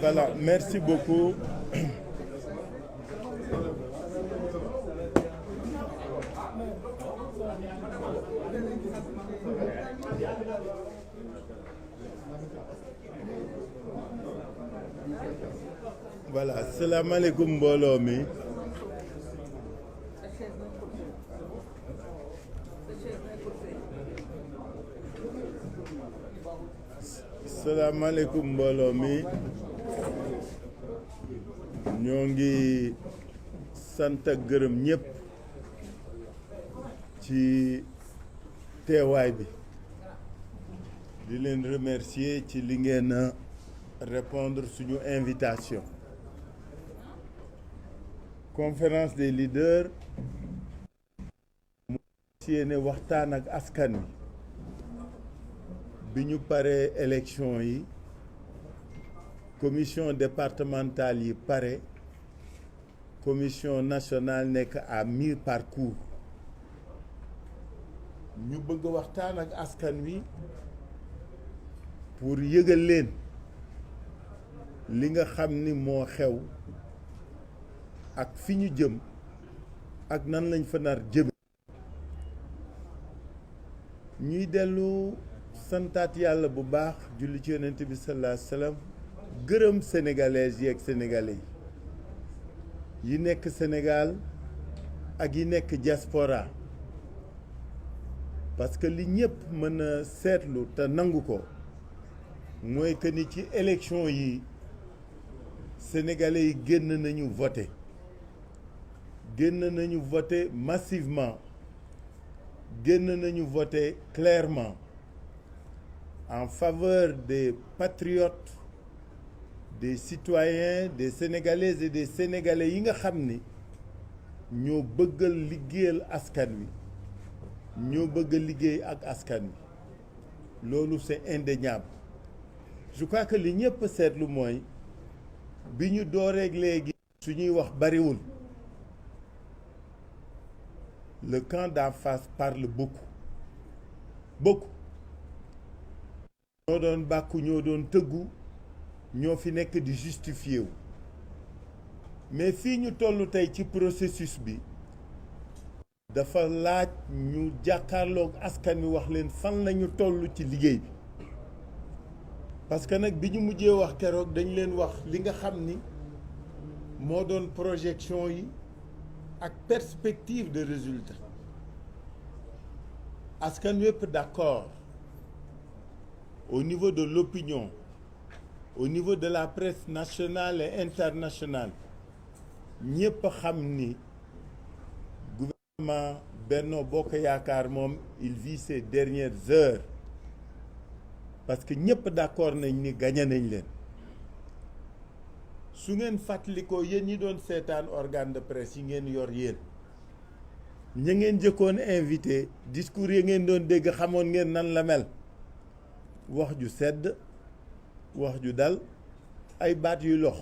Voilà, merci beaucoup. Voilà, salaamaaleykum mbooloo mi. Salaamaaleykum mbooloo mi. ñoo ngi sant ak gërëm ñëpp ci teewaay bi di leen remercier ci li ngeen a répondre suñu invitation. Conférence des leaders mu yéene waxtaan ak askan wi bi ñu paree élection yi commission départementale yi pare commission nationale nekk à mi-parcours ñu bëgg waxtaan ak askan wi pour yëgal leen li nga xam ni moo xew ak fi ñu jëm ak nan lañ fa nar jëme ñuy dellu santaat yàlla bu baax julli ci yonent bi sallallahu alayhi wa sallam gërëm sénégalaises yi ak sénégalais yi nekk Sénégal ak yi nekk diaspora parce que li ñëpp mën a seetlu te nangu ko mooy que ni ci élection yi sénégalais yi génn nañu voter massivement génn nañu voter clairement en faveur des patriotes, des citoyens, des Sénégalaises et des Sénégalais yi nga xam ni ñoo bëggal liggéeyal askan wi ñoo bëgg liggéey ak askan wi loolu c'est indéniable. Je crois que li ñëpp seetlu mooy bi ñu dooreeg léegi suñuy wax bariwul le camp d'en face parle beaucoup ñoo doon bàkku ñoo doon tëggu ñoo fi nekk di justifié wu mais fii ñu toll tey ci processus bi dafa laaj ñu jàkkaarloog askan wi wax leen fan lañu toll ci liggéey bi parce que nag bi ñu mujjee wax keroog dañ leen wax li nga xam ni moo doon projection yi ak perspective de résultat askan wépp d'accord au niveau de l'opinion, au niveau de la presse nationale et internationale ñëpp xam ni gouvernement Benno Bokk Yaakaar moom il vit ses dernières heures parce que ñëpp d'accord nañ ni gagné nañ leen su ngeen fàttalikoo yéen ñi doon seetaan organe de presse yi ngeen yor yéen ña ngeen jëkkoon invité discours yi ngeen doon dégg xamoon ngeen nan la mel wax ju sedd wax ju dal ay baat yu lox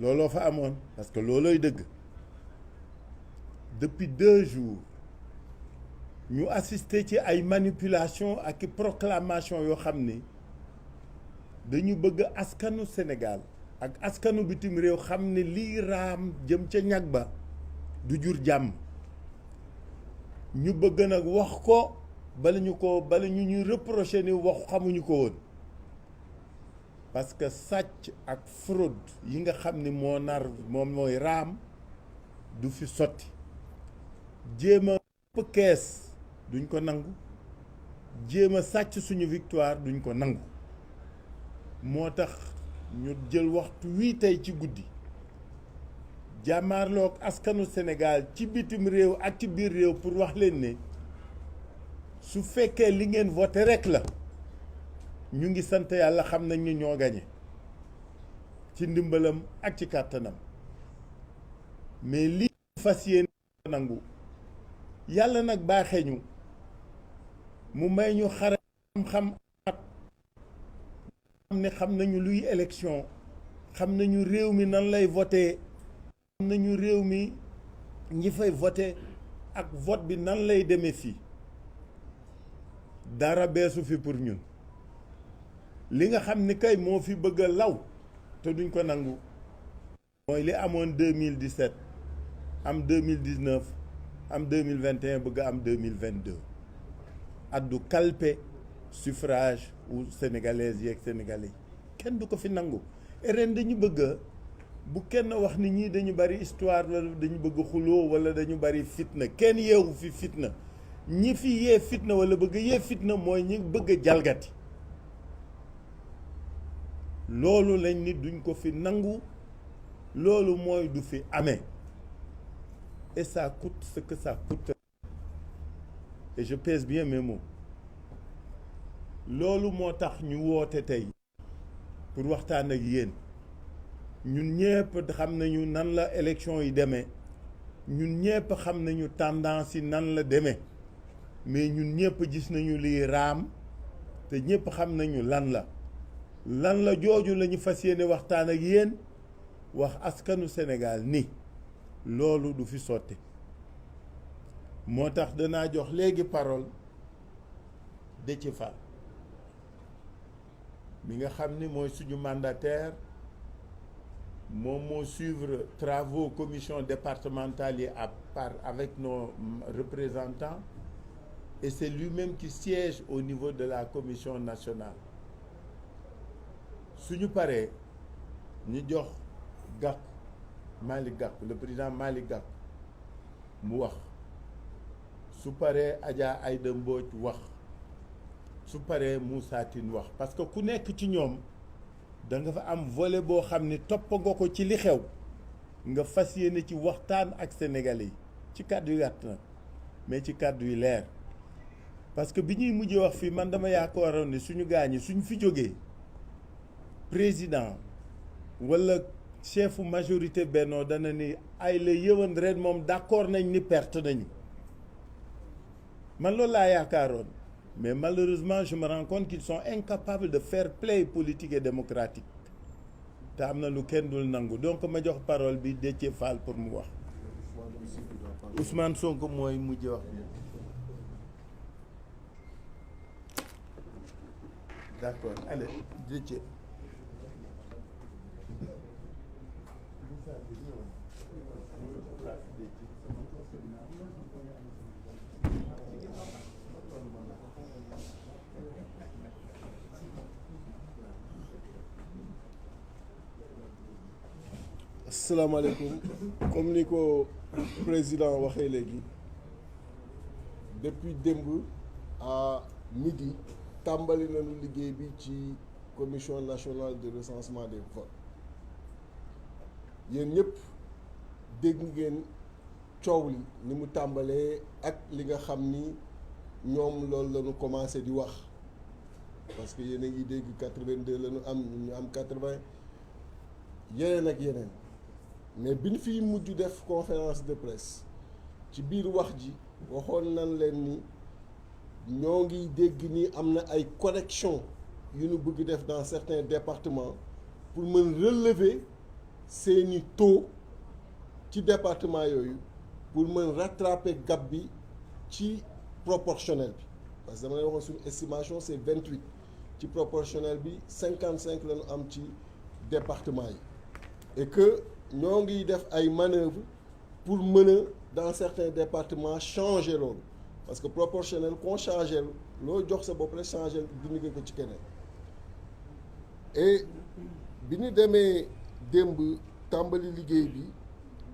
looloo fa amoon parce que loolooy dëgg depuis 2 jours ñu assister ci ay manipulation ak proclamation yoo xam ni dañu bëgg askanu Sénégal ak askanu bitim réew xam ne lii raam jëm ca ñag ba du jur jàmm. ñu bëgg nag wax ko bala ñu ñuy reprocher ni wax xamuñu ko woon parce que sàcc ak fraude yi nga xam ni moom mooy raam du fi sotti. jéem a ëpp kees duñ ko nangu, jéem a sàcc suñu victoire duñ ko nangu. moo tax ñu jël waxtu wii tey ci guddi jàmmaarloog askanu Sénégal ci bitim réew ak ci biir réew pour wax leen ne su fekkee li ngeen voté rek la ñu ngi sant yàlla, xam nañ ni ñoo gañe ci ndimbalam ak ci kàttanam. mais li fas yéene nangu yàlla nag baaxee ñu mu may ñu xare xam-xam ne xam nañu luy élection, xam nañu réew mi nan lay voté, xam nañu réew mi ñi fay voté ak vote bi nan lay demee fii. dara beesu fi pour ñun. li nga xam ni kay moo fi bëgg a law te duñ ko nangu mooy li amoon 2017 am 2019 am 2021 bëgg a am 2022 addu kalpe suffrage ou sénégalaises yeeg sénégalais kenn du ko fi nangu. ren dañu bëgg bu kenn wax ni ñii dañu bari histoire wala dañu bëgg xuloo wala dañu bari fitna. kenn yeewu fi fitna. ñi fi yee fitna wala bëgg yee fitna mooy ñi bëgg a jalgati. loolu lañ ni duñ ko fi nangu, loolu mooy du fi amee. et ça coûte ce que ça coûte. et je pèse bien mes mots. loolu moo tax ñu woote tey pour waxtaan ak yéen. ñun ñëpp xam nañu nan la élection yi demee, ñun ñëpp xam nañu tendance yi nan la demee, mais ñun ñëpp gis nañu lii raam te ñëpp xam nañu lan la jooju la ñu fas yéene waxtaan ak yéen, wax askanu Sénégal ni loolu du fi sotti. moo tax danaa jox léegi parole Déthié Fall mi nga xam ni mooy suñu mandataire, moom moo suivre travaux commission départementale yi avec nos représentants, et c'est lui-même qui siège au niveau de la commission nationale. suñu paree ñu jox Malick Gakou, le président Malick Gakou mu wax, su paree Adja Aïda Mbodj wax, su paree Moussa Tine wax, parce que ku nekk ci ñoom da nga fa am volet boo xam ni topp nga ko ci li xew, nga fas yéene ci waxtaan ak sénégalais yi ci kàddu yu gàtt nag, mais ci kàddu yu leer. parce que bi ñuy mujjee wax fii man dama yaakaaroon ni suñu gaañi suñu fi jógee président wala chefu majorité Benno dana ni ay la yëwan ren moom d'accord nañ ni perte nañu, man loolu laa yaakaaroon. mais malheureusement je me rends compte qu'ils sont incapables de fair play politique et démocratique te am na lu kenn dul nangu. donc ma jox parole bi Déthié Fall pour mu wax. Ousmane Sonko mooy mujj wax bi. d'accord allez Déthié. asalaamaaleykum. comme ni ko président waxee léegi, depuis démb à midi tàmbali nañu liggéey bi ci commission nationale de recensement des votes. yéen ñëpp dégg ngeen coow li ni mu tàmbalee ak li nga xam ni ñoom loolu la ñu commencé di wax, parce que yéen a ngi dégg 82 la ñu am, ñu am 80 yeneen ak yeneen. mais bi ñu fiy mujj def conférence de presse ci biir wax ji waxoon nañ leen ni ñoo ngi dégg ni am na ay corrections yu ñu bëgg def dans certains départements pour mën relever seeni taux ci département yooyu, pour mën rattraper gap bi ci proportionnel bi parce que dama lay waxoon suñu estimation c'est 28 ci proportionnel bi 55 la ñu am ci département yi et que ñoo ngi def ay manœuvres pour mën a dans certains départements changer loolu parce que proportionnel qu'on changer loo jox sa bopp rek changer dindi nga ko ci keneen et bi ñu demee démb tàmbali liggéey bi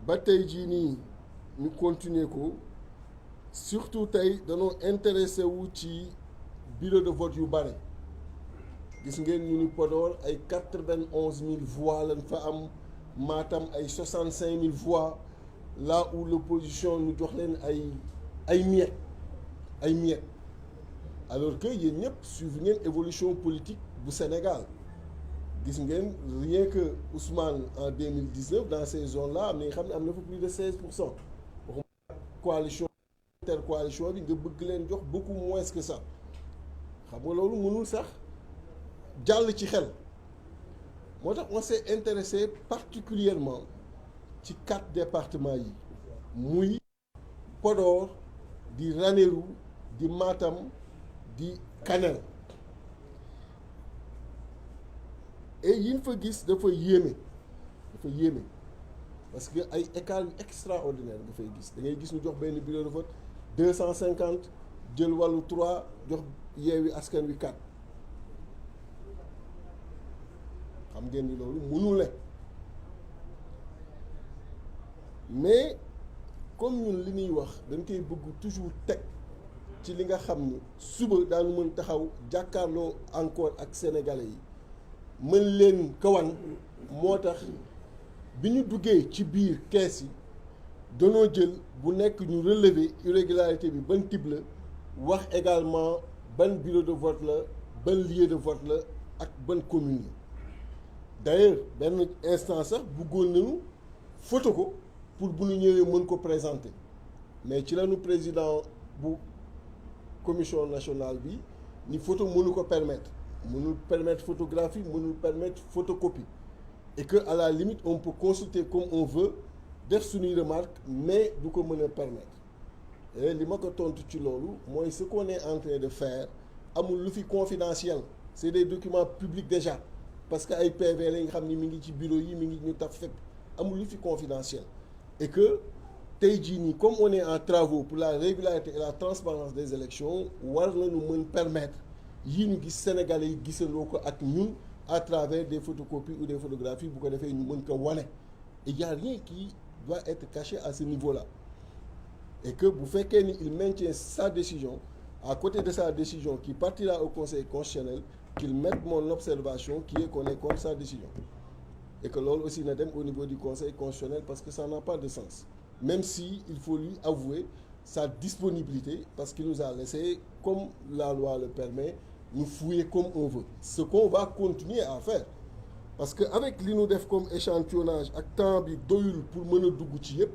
ba tey jii nii ñu continuer ko surtout tey dañoo intéressé wu ci bureau de vote yu bare gis ngeen ñu ni Podor ay 91 000 voix lañ fa am Matam ay 65 000 voix là où l'opposition ñu jox leen ay miettes alors que yéen ñëpp suivre ngeen évolution politique bu Sénégal gis ngeen rien que Ousmane en 2019 dans ces zones-là am na nga xam ne am na fa plus de 16%. waxuma coalition intercoalition bi nga bëgg leen jox beaucoup moins que ça xam nga loolu mënul sax jàll ci xel moo tax on s'est intéressé particulièrement ci 4 départements yi muy Podor di Ranérou di Matam di Kanel et yiñ fa gis dafa yéeme parce que ay écart yu extraordinaire nga fay gis da ngay gis ñu jox benn bureau de vote 250 jël wàllu 3 jox Yewwi Askan Wi 4 xam ngeen ni loolu mënul ne mais comme ñun li ñuy wax dañ koy bëgg toujours teg ci li nga xam ni suba daanu mën taxaw jàkkaarloo encore ak sénégalais yi mën leen kawan moo tax bi ñu duggee ci biir kees yi danoo jël bu nekk ñu relever irrégularité bi ban type la wax également ban bureau de vote la ban lieu de vote la ak ban commune la d'ailleurs benn instant sax bëggoon nañu photo ko pour bu ñu ñëwee mën ko présenter mais ci lañu président bu commission nationale bi ni photo mënu ko mënul permettre photographie mënul permettre photocopie et que à la limite on peut consulter comme on veut def suñuy remarque mais du ko mën a permettre et li ma ko tontu ci loolu mooy ce qu'on est en train de faire amul lu fi confidentiel c'est des documents publics déjà parce que ay PV la nga xam ni mi ngi ci bureau yi mi ngi ñu taf fépp amul lu fi confidentiel et que tey jii nii comme on est en travaux pour la régularité et la transparence des élections war nañu mën permettre yii ñu gis Sénégalais yi gisandoo ko ak ñun à travers des photocopies ou des photographies bu ko defee ñu mën ko wane et y a rien qui doit être caché à ce niveau-là et que bu fekkee ni il maintient sa décision à côté de sa décision qui partira au Conseil constitutionnel qu'il mette mon observation qui est qu'on est contre sa décision et que loolu aussi na dem au niveau du Conseil constitutionnel parce que ça n'a pas de sens même si il faut lui avouer sa disponibilité parce qu'il nous a laissé comme la loi le permet nous fouiller comme on veut ce qu'on va continuer à faire parce que avec li ñu def comme échantillonnage ak temps bi doyul pour mën a dugg ci yëpp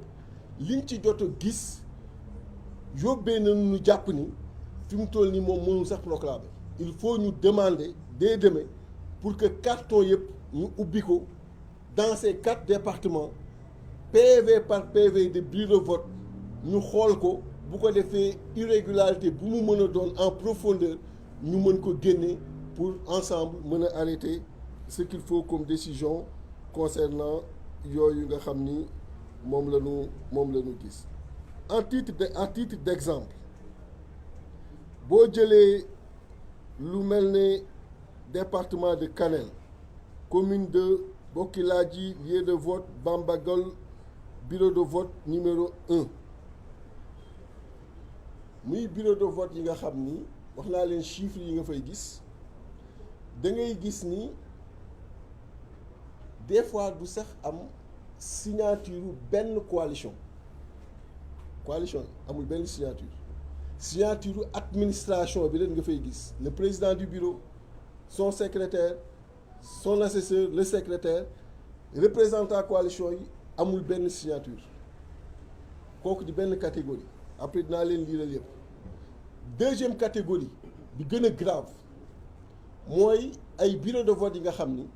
liñ ci jot a gis yóbbee nañu ñu jàpp ni fi mu toll nii moom mënul sax proclamer il faut ñu demander dès demain pour que carton yëpp ñu ubbi ko dans ces 4 départements PV par PV de bureau de vote ñu xool ko bu ko defee irrégularité bu mu mën a doon en profondeur ñu mën ko génne pour ensemble mën a arrêter ce qu'il faut comme décision concernant yooyu nga xam ni moom la ñu gis à titre d'exemple boo jëlee lu mel ne département de Kanel commune de Bokiladji lieu de vote Bambagol bureau de vote numéro 1 muy bureau de vote yi nga xam ni wax naa leen chiffres yi nga fay gis da ngay gis ni des fois du sax am signature benn coalition amul benn signature administration bi leen nga fay gis le président du bureau son secrétaire son assesseur le secrétaire représentant coalition yi amul benn signature kooku di benn catégorie après dinaa leen liiral yëpp deuxième catégorie bi gën a grave mooy ay bureau de vote yi nga xam ni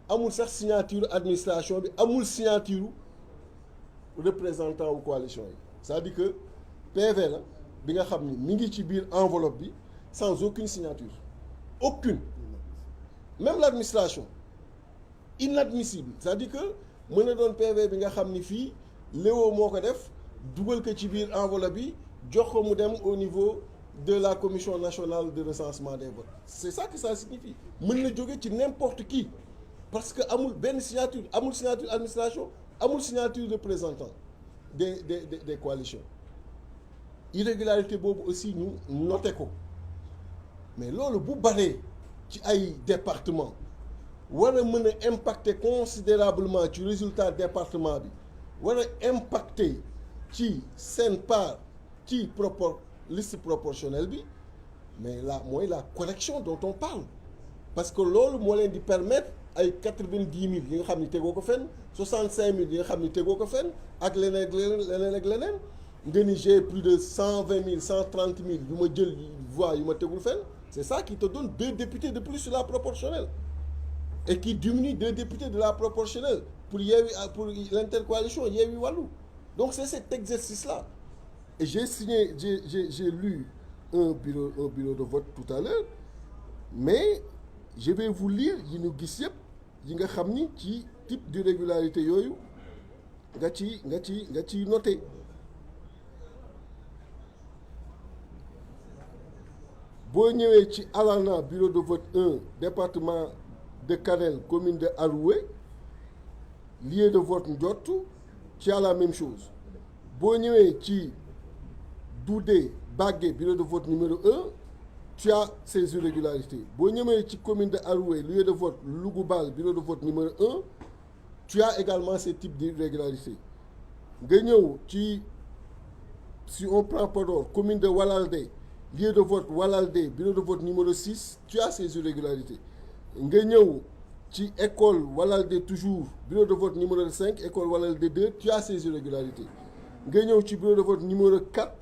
amul sax signature administration bi amul signature représentant wu coalition yi c'est-à-dire que PV la bi nga xam ni mi ngi ci biir enveloppe bi sans aucune signature aucune même l'administration inadmissible c'est-à-dire que mën na doon PV bi nga xam ni fii Léo moo ko def dugal ko ci biir enveloppe bi jox ko mu dem au niveau de la commission nationale de recensement des votes c'est ça que ça signifie mën na jóge ci n'importe qui parce que amul benn signature amul signature administration amul signature représentant des coalitions irrégularité boobu aussi ñu noté ko mais loolu bu baree ci ay département war a mën a impacter considérablement ci résultat département bi war a impacter ci seen part ci liste proportionnelle bi mais là mooy la correction dont on parle parce que loolu moo leen di permettre ay 90 000 yi nga xam ni tegoo ko fenn 65 000 yi nga xam ni tegoo ko fenn ak leneen ak leneen ak leneen nga ni j'ai plus de 120 000 130 000 yu ma jël voix yu ma tegul fenn c'est ça qui te donne 2 députés de plus sur la proportionnelle et qui diminue 2 députés de la proportionnelle pour l'intercoalition Yewwi Wallu. Donc c'est cet exercice-là. Et j'ai lu un bureau de vote tout à l'heure, mais je vais vous lire yi ñu gis yëpp yi nga xam ni ci type d'irrégularité yooyu nga ci noté. boo ñëwee ci Alana bureau de vote 1 département de Kanel commune de Aroué lieu de vote Ndiottou tu as la même chose boo ñëwee ci Doudé Bagué bureau de vote numéro 1 tu as ces irrégularités boo ñëwee ci commune de Aroué lieu de vote Lougoubal bureau de vote numéro 1 tu as également ces types d'irrégularités nga ñëw ci si on prend Podor commune de Walalde lieu de vote Walalde bureau de vote numéro 6 tu as ces irrégularités nga ñëw ci école Walalde toujours bureau de vote numéro 5 école Walalde 2 tu as ces irrégularités nga ñëw ci bureau de vote numéro 4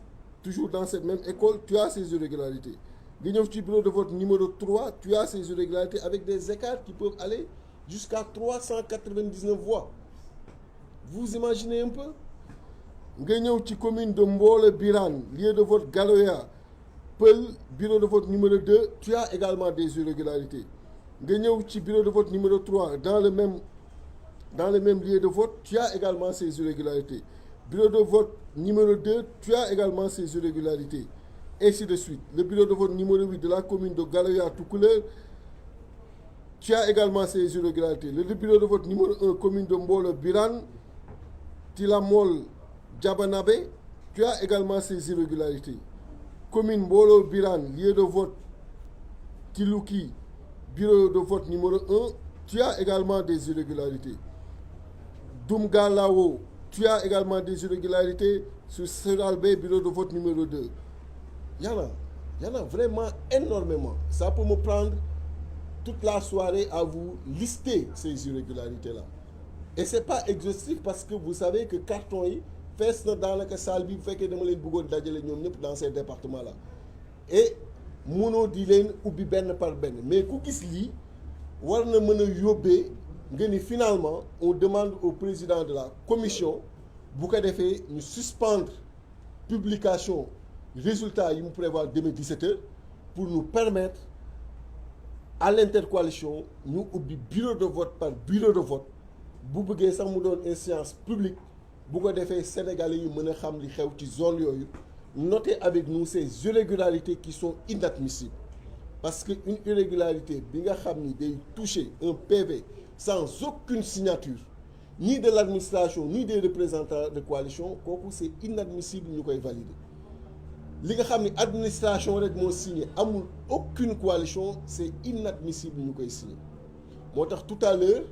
toujours dans cette même école tu as ces irrégularités nga ñëw ci bureau de vote numéro 3 tu as ces irrégularités avec des écarts qui peuvent aller jusqu'à 399 voix vous imaginez un peu nga ñëw ci commune de Mbole Birane lieu de vote Galoya Peul bureau de vote numéro 2 tu as également des irrégularités nga ñëw ci bureau de vote numéro 3 dans le même lieu de vote tu as également ces irrégularités bureau de vote numéro 2 tu as également ces irrégularités ainsi de suite le bureau de vote numéro 8 de la commune de Galoya Toucouleur tu as également ces irrégularités le bureau de vote numéro 1 commune de Mbolo Birane Tilamol Diabanabé tu as également ces irrégularités commune Mbolo Birane lieu de vote Tilouki bureau de vote numéro 1 tu as également des irrégularités Doumgalao tu as également des irrégularités sur Seralbé bureau de vote numéro 2 il y en a vraiment énormément ça peut me prendre toute la soirée à vous lister ces irrégularités-là et c'est pas exhaustif parce que vous savez que carton yi fees na daanaka salle bi bu fekkee dama leen bëggoon dajale ñoom ñëpp dans ces départements-là et mënoo di leen ubbi benn par benn mais ku gis lii war na mën a yóbbee nga ni finalement on demande au président de la commission bu ko defee ñu suspendre publication résultat yi mu prévoir demain 17h pour nous permettre à l'intercoalition ñu ubbi bureau de vote par bureau de vote bu bëggee sax mu doon instance publique bu ko defee sénégalais yi mën a xam li xew ci zone yooyu notez avec nous ces irrégularités qui sont inadmissibles parce que une irrégularité bi nga xam ni day toucher un PV sans aucune signature ni de l'administration ni des représentants de coalition kooku c'est inadmissible ñu koy valider li nga xam ni administration rek moo signé amul aucune coalition c'est inadmissible ñu koy signé moo tax tout à l'heure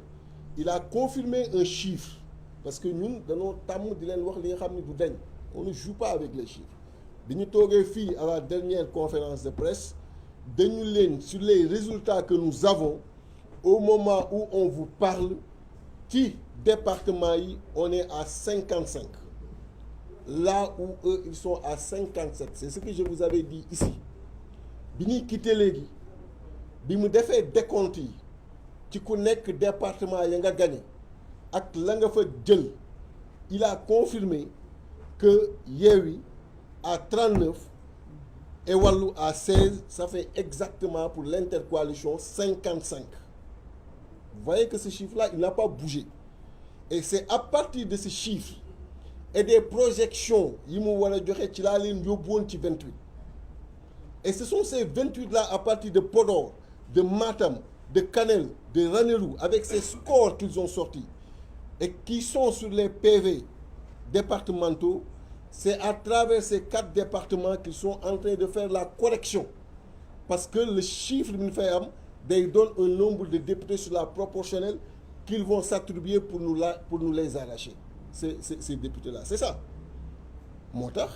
il a confirmé un chiffre parce que ñun dañoo tàmm di leen wax li nga xam ni du dañ on ne joue pas avec les chiffres bi ñu toogee fii à la dernière conférence de presse dañu leen sur les résultats que nous avons au moment où on vous parle ci département yi on est à 55 là où eux ils sont à 57 c'est ce que je vous avais dit ici bi ñuy quitté léegi bi mu defee décompte yi ci ku nekk département ya nga gagné ak la nga fa jël il a confirmé que Yewwi à 39 et Wallu à 16, ça fait exactement pour l'intercoalition 55. Vous voyez que ce chiffre-là, il n'a pas bougé. Et c'est à partir de ce chiffre et des projections, il m'a dit 28. Et ce sont ces 28-là à partir de Podor, de Matam, de Kanel, de Ranérou, avec ces scores qu'ils ont sortis et qui sont sur les PV départementaux. C'est à travers ces 4 départements qu'ils sont en train de faire la correction. Parce que le chiffre ils donnent un nombre de députés sur la proportionnelle qu'ils vont s'attribuer pour nous les arracher. Ces députés-là. C'est ça. Montar,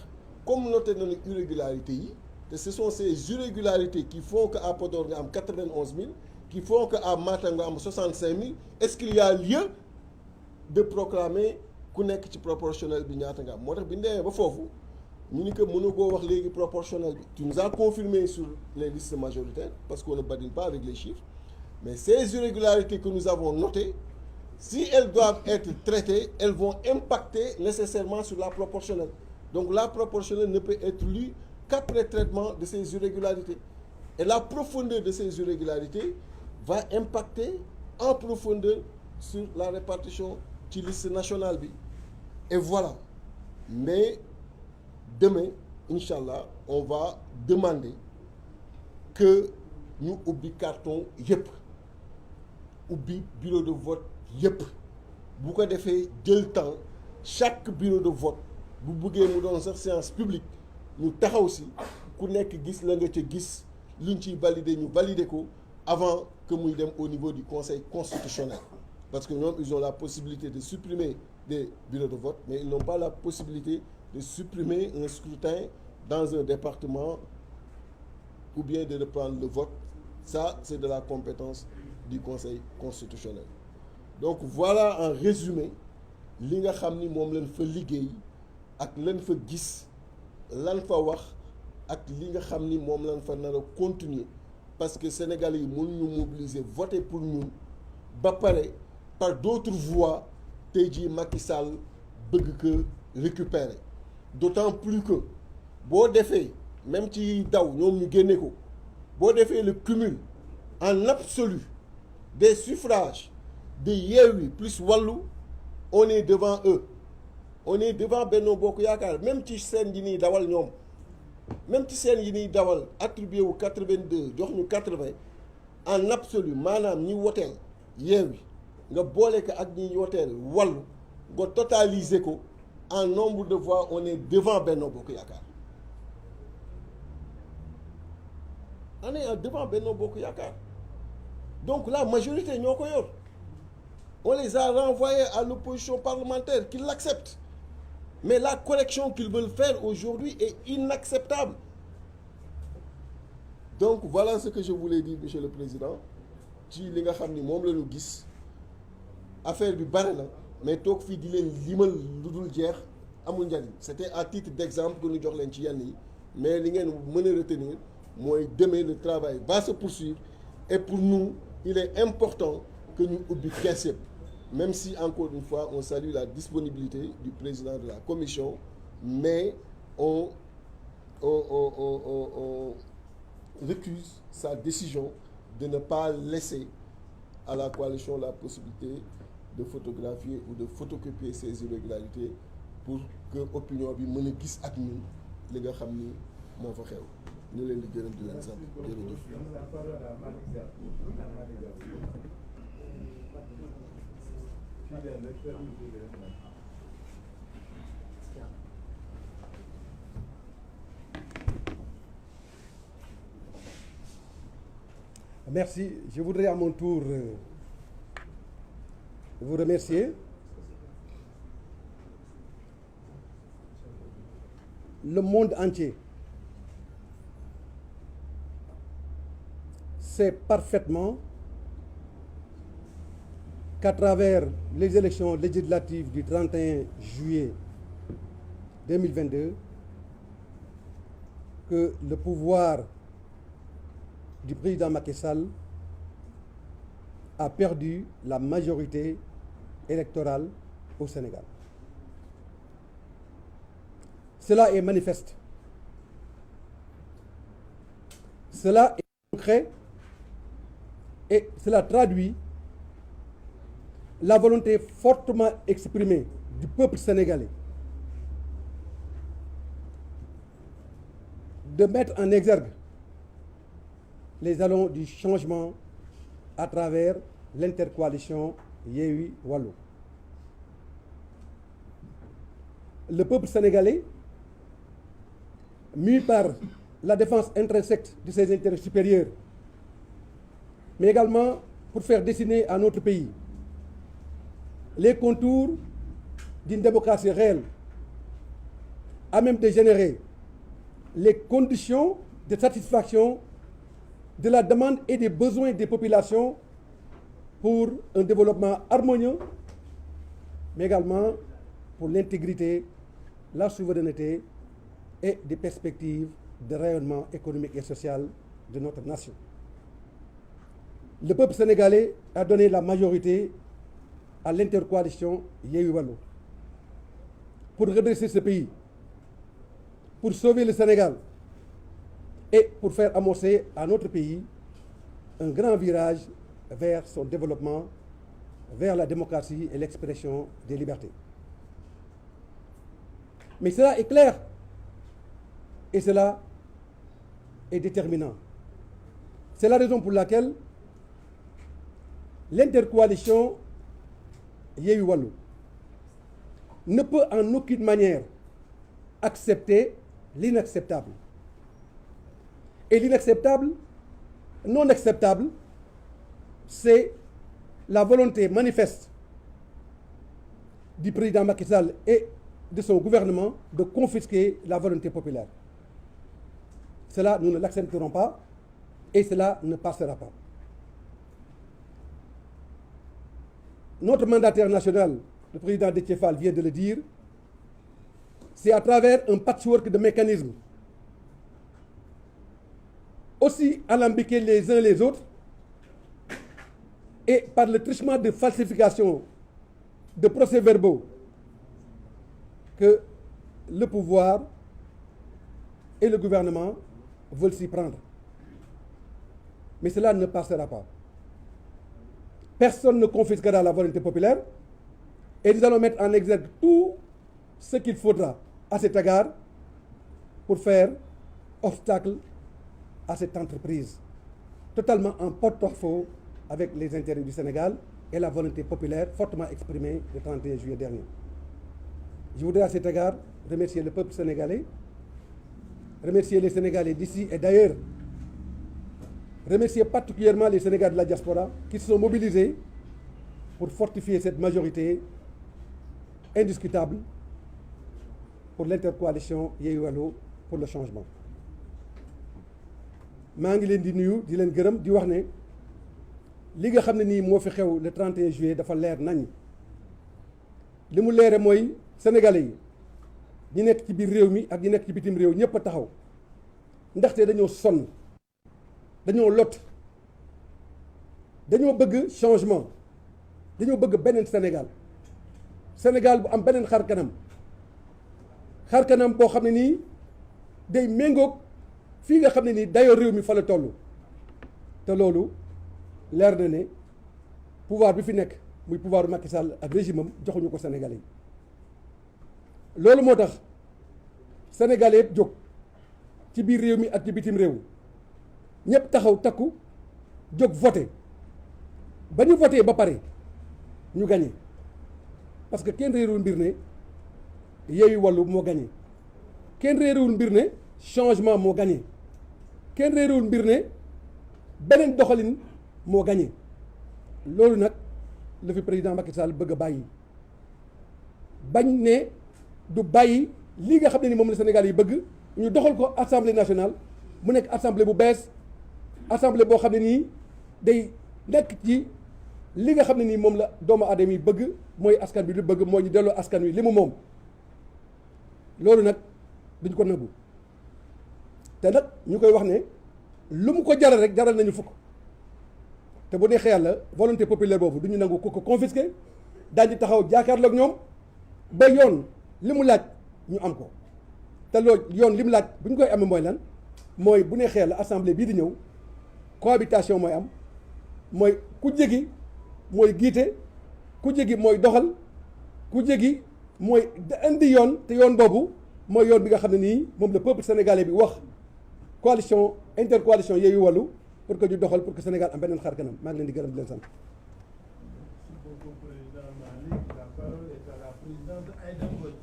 comme noté dans les irrégularités, ce sont ces irrégularités qui font qu'à Podor, il y a 91 000, qui font qu'à Matam, il y a 65 000. Est-ce qu'il y a lieu de proclamer ku nekk ci proportionnel bi ñaata nga am moo tax bi ñu demee ba foofu ñu ni que mënu koo wax léegi proportionnel bi. Tu nous as confirmé sur les listes majoritaires parce qu'on ne badine pas avec les chiffres, mais ces irrégularités que nous avons notées, si elles doivent être traitées, elles vont impacter nécessairement sur la proportionnelle. Donc la proportionnelle ne peut être lue qu'après traitement de ces irrégularités. Et la profondeur de ces irrégularités va impacter en profondeur sur la répartition ci liste nationale bi. Et voilà. Mais demain, Inch'Allah, on va demander que nous ubbi carton yep, ubbi bureau de vote yep. Bu ko defee jël temps chaque bureau de vote bu bëggee mu doon sax séance publique ñu taxaw si ku nekk gis la nga ca gis luñ ciy valider ñu valider ko avant que muy dem au niveau du Conseil constitutionnel. Parce que ñoom ils ont la possibilité de supprimer des bureaux de vote, mais ils n'ont pas la possibilité de supprimer un scrutin dans un département ou bien de reprendre le vote. Ça, c'est de la compétence du Conseil constitutionnel. Donc voilà en résumé li nga xam ni moom lañ fa liggéey ak lañ fa gis lan fa wax ak li nga xam ni moom lañ fa nar a continuer parce que Sénégalais yi mënuñu mobiliser voter pour ñun ba pare par d'autres voies tey jii Macky Sall bëgg que récupérer d'autant plus que boo defee même ci daw ñoom ñu génne ko boo defee le cumul en absolu des suffrages de Yewwi plus Wallu, on est devant eux. On est devant Benno Bokk Yaakaar même ci seen yi ñuy dawal ñoom même ci seen yi ñuy dawal attribué wu 82 jox ñu 80 en absolu maanaam ñi woteel Yewwi nga boole ko ak ñi woteel Wallu nga totaliser ko en nombre de voix on est devant Benno Bokk Yaakaar. On est devant Benno Bokk Yaakaar. Donc la majorité ñoo ko yor. On les a renvoyés à l'opposition parlementaire qui l'accepte. Mais la correction qu'ils veulent faire aujourd'hui est inacceptable. Donc voilà ce que je voulais dire, Monsieur le Président. ci li nga xam ni moom la ñu gis affaire bi bare na mais toog fii di leen limal lu dul jeex amul njariñ. C'était à titre d'exemple que ñu jox leen ci yenn yi mais li ngeen mën a retenir mooy demain le travail va se poursuivre et pour nous il est important que ñu ubbi kees yëpp. Même si, encore une fois, on salue la disponibilité du président de la commission, mais on récuse sa décision de ne pas laisser à la coalition la possibilité de photographier ou de photocopier ces irrégularités pour que l'opinion bi mën a gis ak ñun li nga xam ni moo fa xew. ñu leen di gërëm di leen sant jërëjëf. Merci. Je voudrais à mon tour vous remercier. Le monde entier sait parfaitement qu'à travers les élections législatives du 31 juillet 2022, que le pouvoir du président Macky Sall a perdu la majorité électorale au Sénégal. Cela est manifeste. Cela est concret et cela traduit la volonté fortement exprimée du peuple sénégalais de mettre en exergue les jalons du changement à travers l'intercoalition Yewwi Wallu. Le peuple sénégalais, mû par la défense intrinsèque de ses intérêts supérieurs, mais également pour faire dessiner à notre pays les contours d'une démocratie réelle, à même de générer les conditions de satisfaction de la demande et des besoins des populations pour un développement harmonieux, mais également pour l'intégrité, la souveraineté et des perspectives de rayonnement économique et social de notre nation. Le peuple sénégalais a donné la majorité à l'intercoalition Yewwi Wallu pour redresser ce pays, pour sauver le Sénégal et pour faire amorcer à notre pays un grand virage vers son développement, vers la démocratie et l'expression des libertés. Mais cela est clair et cela est déterminant. C'est la raison pour laquelle l'intercoalition Yewwi Wallu ne peut en aucune manière accepter l'inacceptable. Et l'inacceptable, non acceptable, c'est la volonté manifeste du président Macky Sall et de son gouvernement de confisquer la volonté populaire. Cela, nous ne l'accepterons pas et cela ne passera pas. Notre mandataire national, le président Déthié Fall, vient de le dire, c'est à travers un patchwork de mécanismes aussi alambiqués les uns les autres et par le truchement de falsification de procès-verbaux que le pouvoir et le gouvernement veulent s'y prendre. Mais cela ne passera pas. Personne ne confisquera la volonté populaire et nous allons mettre en exergue tout ce qu'il faudra à cet égard pour faire obstacle à cette entreprise totalement en porte-à-faux avec les intérêts du Sénégal et la volonté populaire fortement exprimée le 31 juillet dernier. Je voudrais à cet égard remercier le peuple sénégalais, remercier les Sénégalais d'ici et d'ailleurs, remercier particulièrement les Sénégalais de la diaspora qui se sont mobilisés pour fortifier cette majorité indiscutable pour l'intercoalition Yewwi Wallu pour le changement. maa ngi leen di nuyu di leen gërëm di wax ne li nga xam ne nii moo fi xew le 31 juillet dafa leer nañ li mu leere mooy sénégalais yi ñi nekk ci biir réew mi ak ñi nekk ci bitim réew ñëpp a taxaw ndaxte dañoo sonn dañoo lot dañoo bëgg changement dañoo bëgg beneen Sénégal bu am beneen xar kanam boo xam ne nii day méngoog fii nga xam ne nii dayoo réew mi fa la toll te loolu leer na ne pouvoir bi fi nekk muy pouvoir Macky Sall ak régime am joxuñu ko Sénégalais yi loolu moo tax Sénégalais yëpp jóg ci biir réew mi ak ci bitim réew ñëpp taxaw takku jóg voté ba ñu voté ba pare ñu gagné parce que kenn réerul mbir ne Yewwi Wallu moo gagné kenn réerul mbir ne changement moo gagné kenn réerul mbir ne beneen doxalin moo gagné loolu nag la fi président Macky Sall bëgg a bàyyi bañ ne du bàyyi lii nga xam ne ni moom la Sénégal yi bëgg ñu doxal ko assemblée nationale mu nekk assemblée bu bees assemblée boo xam ne nii day nekk ci li nga xam ne nii moom la doomu aadama yi bëgg mooy askan bi lu bëgg mooy ñu delloo askan wi li mu moom loolu nag duñ ko nangu te nag ñu koy wax ne lu mu ko jaral rek jaral nañu fukk te bu neexee yàlla volonté populaire boobu du ñu nangu ku ko confisqué daañu taxaw jaakaarloog ñoom ba yoon li mu laaj ñu am ko te loolu yoon li mu laaj bu ñu koy amee mooy lan mooy bu neexee la assemblée bii di ñëw cohabitation mooy am mooy ku jégi mooy giite ku jégi mooy doxal ku jégi mooy indi yoon te yoon boobu mooy yoon bi nga xam ne nii moom le peuple sénégalais bi wax coalition intercoalition Yewwi Wallu pour que ñu doxal pour que Sénégal am beneen xar kanam maa ngi leen di gërëm di leen sant. Merci beaucoup, Président Malick. La parole est à la présidente Aïda Mbodj.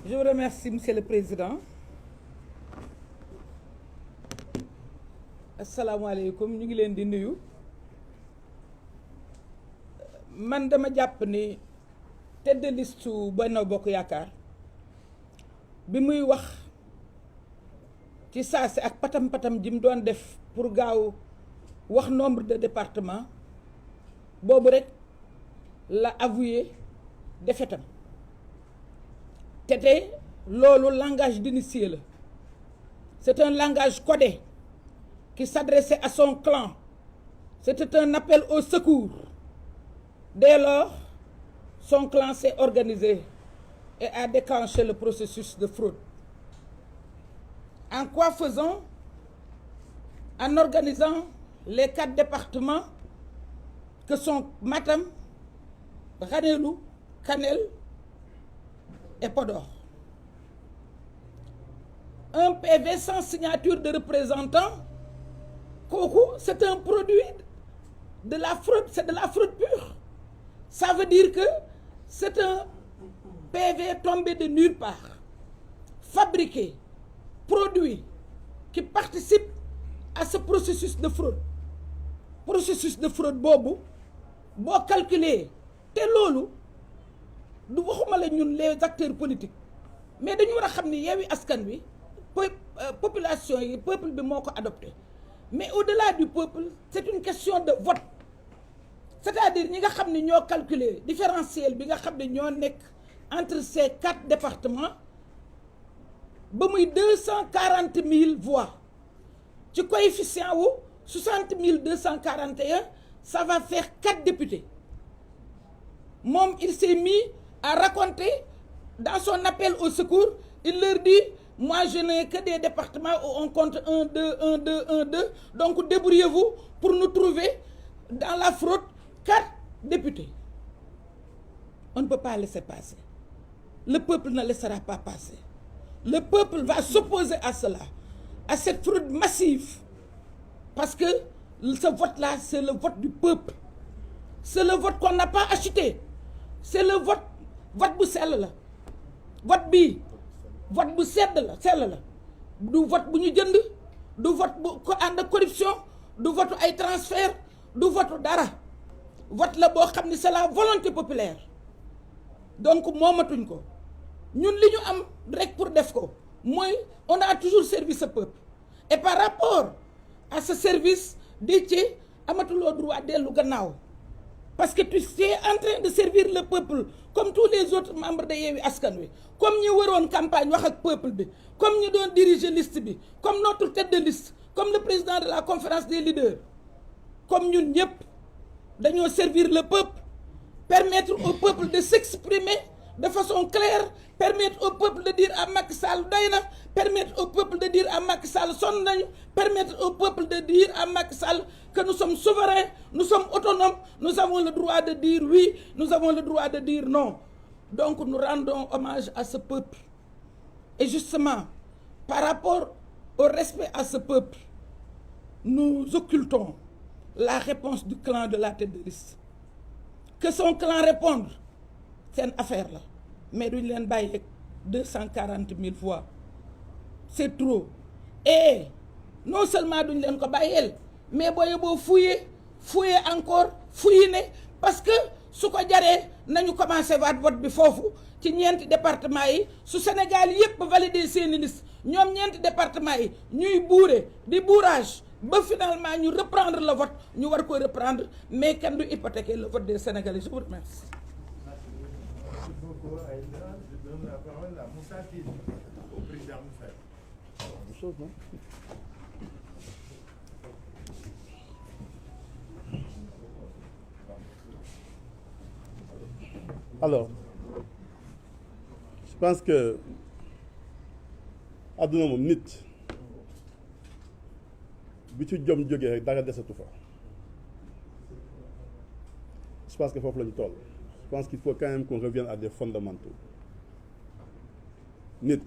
Je vous remercie, Monsieur le Président. asalaamaaleykum ñu ngi leen di nuyu. Man dama jàpp ni tête de liste Benno Bokk Yaakaar bi muy wax ci saasi ak patam-patam ji mu doon def pour gaaw wax nombre de départements boobu rek la avoué défaitam. C'était le langage d'initié là. C'est un langage codé qui s'adressait à son clan. C'était un appel au secours. Dès lors, son clan s'est organisé et a déclenché le processus de fraude. En quoi faisant? En organisant les 4 départements que sont Matam, Ranérou, Kanel et Podor. Un PV sans signature de représentant, c'est un produit de la fraude, c'est de la fraude pure. Ça veut dire que c'est un PV tombé de nulle part, fabriqué, produit, qui participe à ce processus de fraude. Processus de fraude, bobo, bon calculé, tel lolu, du waxuma la ñun les acteurs politiques mais dañu war a xam ni Yewwi Askan Wi population yi peuple bi moo ko adopté mais au-delà du peuple c'est une question de vote c'est-à-dire ñi nga xam ne ñoo calculer différentiel bi nga xam ne ñoo nekk entre ces 4 départements ba muy 240 000 voix ci coefficient wu 60 241 ça va faire 4 députés moom il s'est mis à raconter dans son appel au secours, il leur dit, moi je n'ai que des départements où on compte 1, 2, 1, 2, 1, 2, donc débrouillez-vous pour nous trouver dans la fraude 4 députés. On ne peut pas laisser passer. Le peuple ne laissera pas passer. Le peuple va s'opposer à cela, à cette fraude massive, parce que ce vote-là, c'est le vote du peuple. C'est le vote qu'on n'a pas acheté. C'est le vote bu sell la vote bii vote bu sedd la sell la du vote bu ñu jënd du vote bu ko ànd ak corruption du vote ay transfert du vote dara vote la boo xam ni c'est la volonté populaire donc moomatuñ ko ñun li ñu am rek pour def ko mooy on a toujours servi ce peuple et par rapport à ce service Déthié amatuloo droit dellu gannaaw parce que tu es en train de servir le peuple comme tous les autres membres de Yewwi Askan Wi comme ñi waroon campagne wax ak peuple bi comme ñi doon diriger liste bi comme notre tête de liste comme le président de la conférence des leaders comme ñun ñëpp dañoo servir le peuple permettre au peuple de s'exprimer de façon claire permettre au peuple de dire à Macky Sall doy na permettre au peuple de dire à Macky Sall sonn nañu permettre au peuple de dire à Macky Sall que nous sommes souverains, nous sommes autonomes, nous avons le droit de dire oui, nous avons le droit de dire non. Donc nous rendons hommage à ce peuple. Et justement, par rapport au respect à ce peuple, nous occultons la réponse du clan de la tête de liste. Que son clan réponde, c'est une affaire là. Mais nous l'avons baillé 240 000 voix. C'est trop. Et non seulement nous l'avons baillé, mais booy boo fouiller encore fouiller parce que su ko jaree nañu commencé waat vote bi foofu ci ñeenti département yi su Sénégal yépp valider seeni liste ñoom ñeenti département yi ñuy buure di bourrage ba finalement ñu reprendre le vote ñu war ko reprendre mais kenn du hypothéquer le vote des Sénégalais. Je vous remercie. Merci beaucoup, Aïda. chose, non? Alors, je pense que àdduna moom nit bi ci jom jógee rek dara desatu fa. Je pense que foofu la ñu toll. Je pense qu'il faut quand même qu'on revienne à des fondamentaux. Nit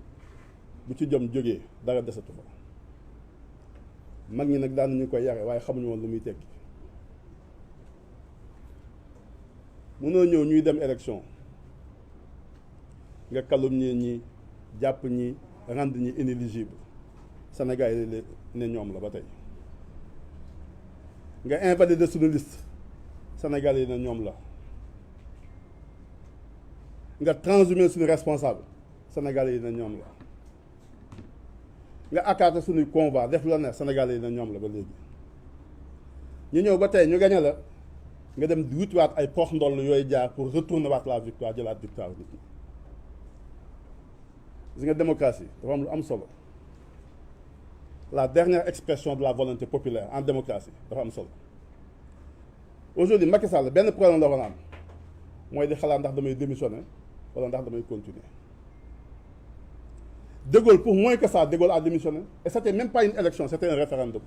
bu ci jom jógee dara desatu fa. Mag ñi nag daan nañu koy yare waaye xamuñu woon lu muy tekki. Mënoo ñëw ñuy dem élection nga calomnier ñi jàpp ñi rendre ñi inéligible Sénégal yi ne ñoom la ba tey nga invalider suñu liste Sénégal yi ne ñoom la nga transhumer suñu responsable Sénégal yi ne ñoom la nga accater suñuy convoi def la ne Sénégal yi ne ñoom la ba léegi ñu ñëw ba tey ñu gañe la nga dem di wutiwaat ay prox ndoll yooyu jaar pour retourner waat la victoire jëlaat victoire nit ñi gis nga démocratie dafa am lu am solo la dernière expression de la volonté populaire en démocratie dafa am solo aujourd'hui Macky Sall benn problème la war a am mooy di xalaat ndax damay démissionner wala ndax damay continuer De Gaulle pour moins que ça De Gaulle a démissionné et c'était même pas une élection c'était un référendum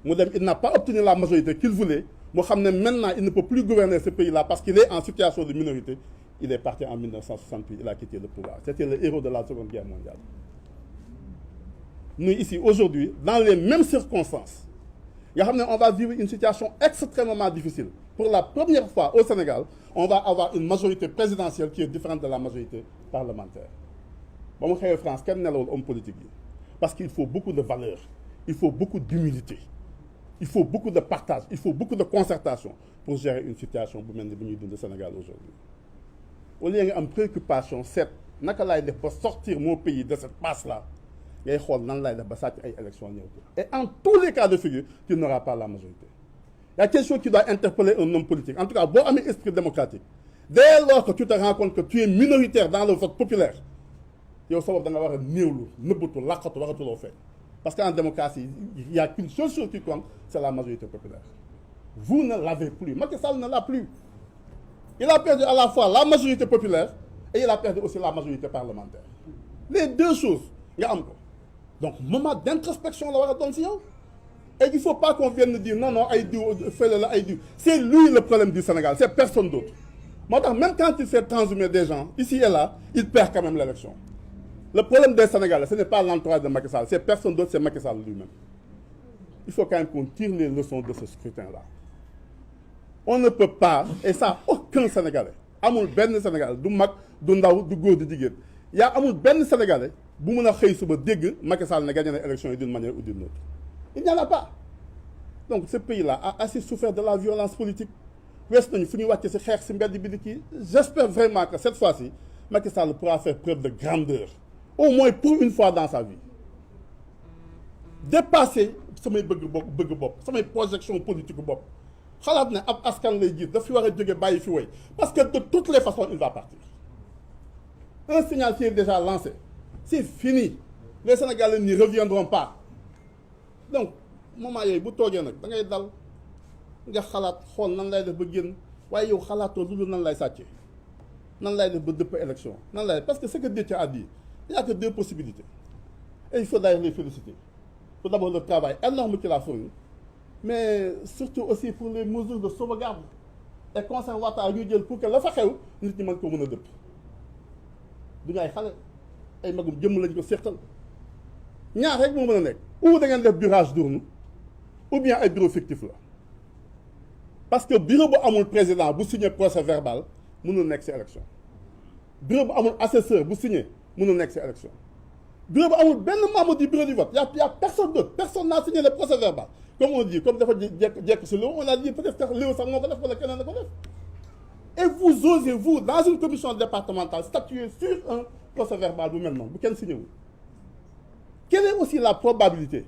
mu dem il n'a pas obtenu la majorité qu'il voulait mu xam ne maintenant il ne peut plus gouverner ce pays-là parce qu'il est en situation de minorité. Il est parti en 1968, il a quitté le pouvoir. C'était le héros de la Seconde Guerre mondiale. Nous ici, aujourd'hui, dans les mêmes circonstances, on va vivre une situation extrêmement difficile. Pour la première fois au Sénégal, on va avoir une majorité présidentielle qui est différente de la majorité parlementaire. Bon, en France, quel est l'homme politique? Parce qu'il faut beaucoup de valeur, il faut beaucoup d'humilité, il faut beaucoup de partage, il faut beaucoup de concertation pour gérer une situation bu mel ni bu ñuy dund Sénégal aujourd'hui. Au lieu nga am préoccupation seet naka laay def ba sortir mon pays de cette passe-là ngay xool nan laay def ba sàcc ay élections ñëw. Et en tous les cas de figure tu n'auras pas la majorité. Il y a quelque chose qui doit interpeller un homme politique. En tout cas boo amee esprit démocratique dès lors que tu te rends compte que tu es minoritaire dans le vote populaire yow sa bopp da nga war a néewlu nëbbatu làqatu waxatuloo fee. Parce qu'en démocratie il n'y a qu'une seule chose qui compte, c'est la majorité populaire. Vous ne l'avez plus. Macky Sall ne l'a plus. Il a perdu à la fois la majorité populaire et il a perdu aussi la majorité parlementaire. Les deux choses, nga am ko. Donc moment d'introspection la war a doon si yow. Et il ne faut pas qu'on vienne dire non non ay diw fële la ay diw. C'est lui le problème du Sénégal, c'est personne d'autre. Moo tax même quand il fait transhumer des gens ici et là, il perd quand même l'élection. Le problème des Sénégalais, ce n'est pas l'entourage de Macky Sall, c'est personne d'autre, c'est Macky Sall lui-même. Il faut quand même qu'on tire les leçons de ce scrutin-là. On ne peut pas, et ça, aucun Sénégalais, amul benn Sénégalais, du mag, du ndaw, du góor, du jigéen, yaa amul benn Sénégalais bu mën a xëy suba dégg Macky Sall ne gagné na élection yi d'une manière ou d'une autre. Il n'y en a pas. Donc ce pays-là a assez souffert de la violence politique. Wees nañu fu ñuy wàcce si xeex si mbedd bi di kii. J'espère vraiment que cette fois-ci, Macky Sall pourra faire preuve de grandeur. Au moins pour une fois dans sa vie. Dépasser samay bëgg bopp samay projection politique bopp xalaat ne ab askan lay jiit daf fi war a jóge bàyyi fi woy parce que de toutes les façons il va partir. Un signal qui est déjà lancé. C'est fini. Les Sénégalais n'y reviendront pas. Donc moment yooyu bu toogee nag da ngay dal nga xalaat xool nan lay def ba génn waaye yow xalaatoo lu dul nan lay sàccee nan lay def ba dëpp élection nan lay parce que ce que Déthié a dit. Il n'y a que deux possibilités. Et il faut d'ailleurs les féliciter. Pour d'abord le travail énorme qu'il a fourni, mais surtout aussi pour les mesures de sauvegarde et conservatoire ñu jël pour que la fa xew nit ñi mën ko mën a dëpp. Du ñu ay xale ay magum jëmm lañ ko seqal ñaar rek moo mën a nekk ou da ngeen def burage d'urne ou bien ay bureau fictif la. Parce que bureau bu amul président bu signé procès verbal mënul nekk ci élection. Bureau bu amul assesseur bu signé. mënul nekk ci élection bureau bu amul benn membre du bureau du vote y a personne d'autre personne n'a signé le procès verbal comme on dit comme dafa jekk ci loolu on a dit peut-être que Léo sax moo ko def wala keneen na ko def et vous osez vous dans une commission départementale statuer sur un procès verbal bu mel noonu bu kenn signé wu. Quelle est aussi la probabilité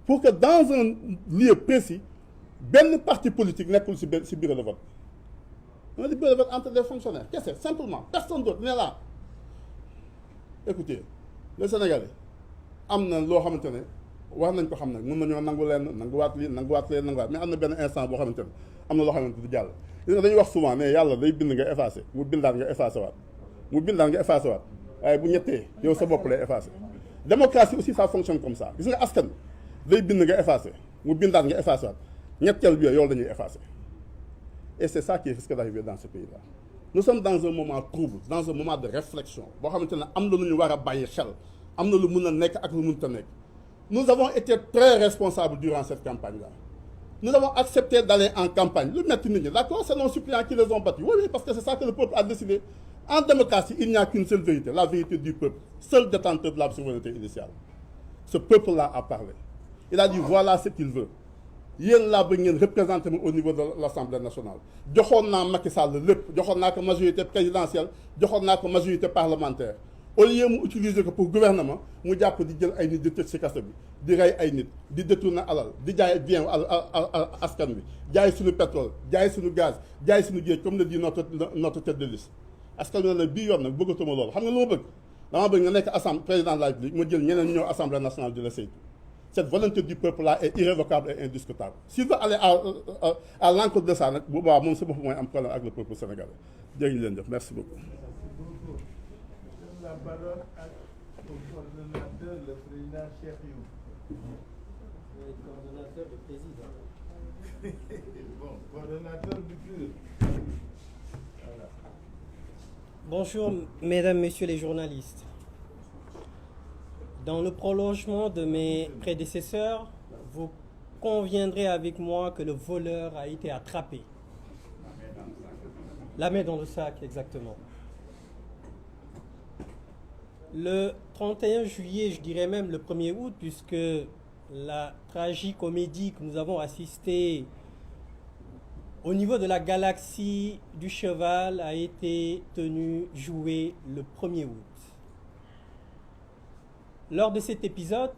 pour que dans un lieu précis benn parti politique nekkul ci bureau de vote on dit bureau de vote entre des fonctionnaires qu'est-ce simplement personne d'autre n'est là. Écoutez, les Sénégalais, am na loo xamante ne wax nañ ko xam nag mën nañoo nangu leen nanguwaat lii nanguwaat leen nanguwaat mais am na benn instant boo xamante ne am na loo xamante du jàll. dañuy wax souvent ne yàlla day bind nga effacé mu bindaat nga effacé waat mu bindaat nga effacé waat waaye bu ñettee yow sa bopp lay effacé. démocratie aussi ça fonctionne comme ça gis nga askan day bind nga effacé mu bindaat nga effacé waat ñetteel bi yow dañuy effacé et c'est ça qui risque d'arriver dans ce pays-là. Nous sommes dans un moment trouble dans un moment de réflexion boo xamante ne am na lu ñu war a bàyyi xel am na lu mun a nekk ak lu mënta nekk. Nous avons été très responsables durant cette campagne-là. Nous avons accepté d'aller en campagne. Le maître nit ñi, d'accord, c'est nos suppléants qui les ont battus. Oui, parce que c'est ça que le peuple a décidé. En démocratie, il n'y a qu'une seule vérité, la vérité du peuple, seul détenteur de la souveraineté initiale. Ce peuple-là a parlé. Il a dit voilà ce qu'il veut. Yéen laa bëgg ngeen représenté au niveau de l'Assemblée nationale. joxoon naa Macky Sall lépp joxoon naa ko majorité présidentielle joxoon naa ko majorité parlementaire. Au lieu mu utiliser ko pour gouvernement mu jàpp di jël ay nit di tëj ci kaso bi di rey ay nit di détourner alal di jaay bien askan bi jaay suñu pétrole jaay suñu gaz jaay suñu géej comme le dit notre tête de liste. askan wi nag bii yoon nag bëggatuma loolu xam nga lu ma bëgg dama bëgg nga nekk président de la République ma jël ñeneen ñëw assemblée nationale di la saytu. Cette volonté du peuple là est irrévocable et indiscutable. S'il veut aller à l'encontre de ça nag bu boobaa moom si boppam mooy am problème ak le peuple sénégalais jërë leen jëf merci beaucoup. La parole au coordonnateur, le président Cheikh Youm. Le coordonnateur du président. Bon, coordonnateur du PUR. Voilà. Bonjour, mesdames, messieurs les journalistes. Dans le prolongement de mes prédécesseurs, vous conviendrez avec moi que le voleur a été attrapé. La main dans le sac, exactement. Le 31 juillet, je dirais même le 1er août, puisque la tragicomédie que nous avons assistée au niveau de la galaxie du cheval a été jouée le 1er août. Lors de cet épisode,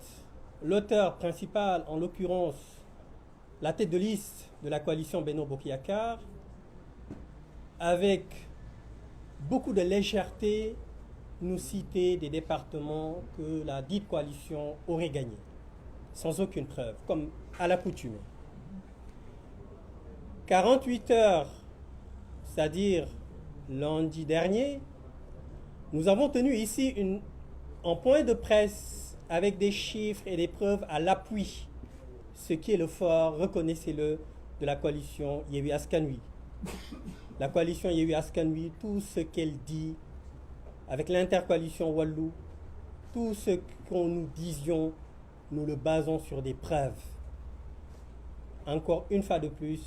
l'auteur principal, en l'occurrence la tête de liste de la coalition Benno Bokk Yakaar, avec beaucoup de légèreté, nous citait des départements que la dite coalition aurait gagnés, sans aucune preuve, comme à l'accoutumée. 48 heures, c'est-à-dire lundi dernier, nous avons tenu ici un point de presse avec des chiffres et des preuves à l'appui, ce qui est le fort, reconnaissez-le, de la coalition Yewwi Askan Wi. La coalition Yewwi Askan Wi, tout ce qu'elle dit, avec l'intercoalition Wallu, tout ce qu'on nous disions, nous le basons sur des preuves. Encore une fois de plus,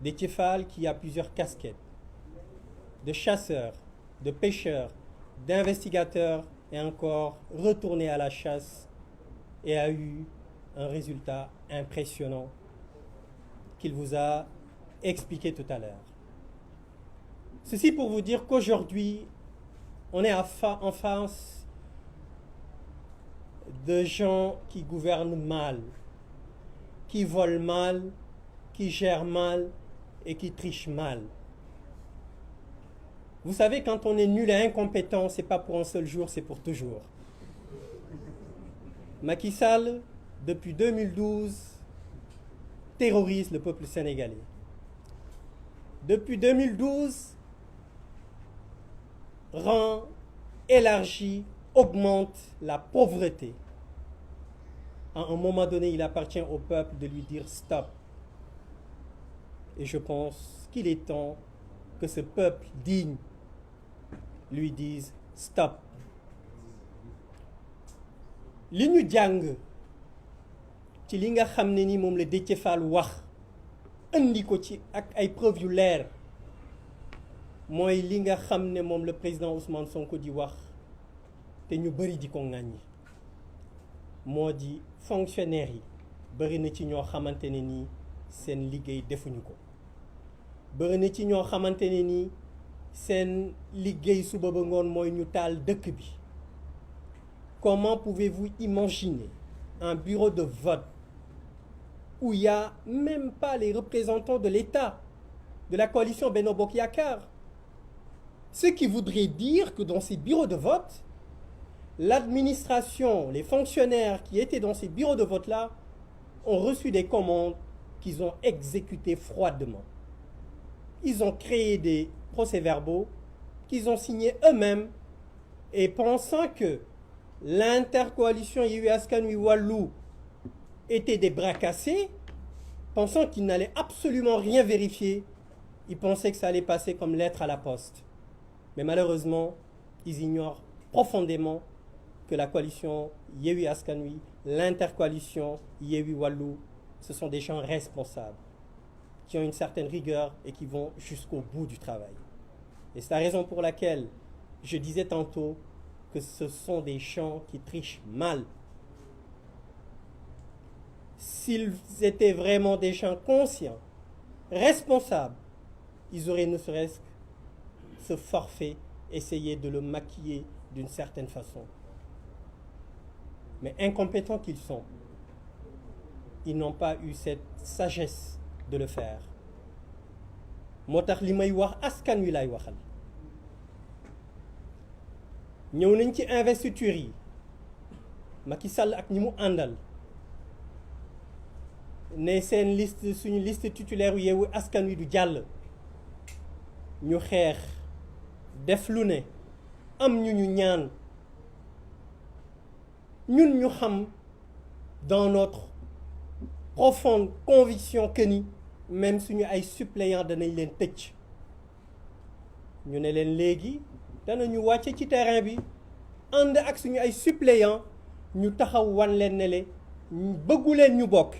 Déthié Fall qui a plusieurs casquettes, de chasseur, de pêcheur, d'investigateur, et encore retourné à la chasse et a eu un résultat impressionnant qu'il vous a expliqué tout à l'heure. Ceci pour vous dire qu'aujourd'hui, on est en face de gens qui gouvernent mal, qui volent mal, qui gèrent mal et qui trichent mal. Vous savez, quand on est nul et incompétent, c'est pas pour un seul jour, c'est pour toujours. Macky Sall, depuis 2012, terrorise le peuple sénégalais. Depuis 2012, rend, élargit, augmente la pauvreté. À un moment donné, il appartient au peuple de lui dire stop. Et je pense qu'il est temps que ce peuple digne lui dise stop. li ñu jàng ci li nga xam ne ni moom la Déthié Fall wax indi ko ci ak ay preuves yu leer mooy li nga xam ne moom le président Ousmane Sonko di wax te ñu bëri di ko ŋàññi moo di fonctionnaires yi bëri na ci ñoo xamante ne nii seen liggéey defuñu ko bëri na ci ñoo xamante ne nii seen liggéey suba ba ngoon mooy ñu taal dëkk bi. Comment pouvez-vous imaginer un bureau de vote où il n'y a même pas les représentants de l'État, de la coalition Benno Bokk Yakaar? Ce qui voudrait dire que dans ces bureaux de vote, l'administration, les fonctionnaires qui étaient dans ces bureaux de vote-là ont reçu des commandes qu'ils ont exécutées froidement. Ils ont créé des procès-verbaux qu'ils ont signés eux-mêmes et pensant que l'intercoalition Yewwi Askan Wi Wallu était des bras cassés, pensant qu'ils n'allaient absolument rien vérifier, ils pensaient que ça allait passer comme lettre à la poste. Mais malheureusement, ils ignorent profondément que la coalition Yewwi Askan Wi, l'intercoalition Yewwi Wallu, ce sont des gens responsables, qui ont une certaine rigueur et qui vont jusqu'au bout du travail. Et c'est la raison pour laquelle je disais tantôt que ce sont des gens qui trichent mal. S'ils étaient vraiment des gens conscients, responsables, ils auraient ne serait-ce que ce forfait, essayer de le maquiller d'une certaine façon. Mais incompétents qu'ils sont, ils n'ont pas eu cette sagesse de le faire. moo tax li may wax askan wi lay waxal ñëw nañ ci investiture yi Macky Sall ak ñi mu àndal ne seen liste suñu liste titulaire yu Yewwi Askan Wi du jàll ñu xeex def lu ne am ñu ñaan ñun ñu xam dans notre profonde conviction que ni même suñu ay suppléants danañ leen tëj ñu ne leen léegi danañu wàcce ci terrain bi ànd ak suñu ay suppléants ñu taxaw wan leen ne le bëggu leen ñu bokk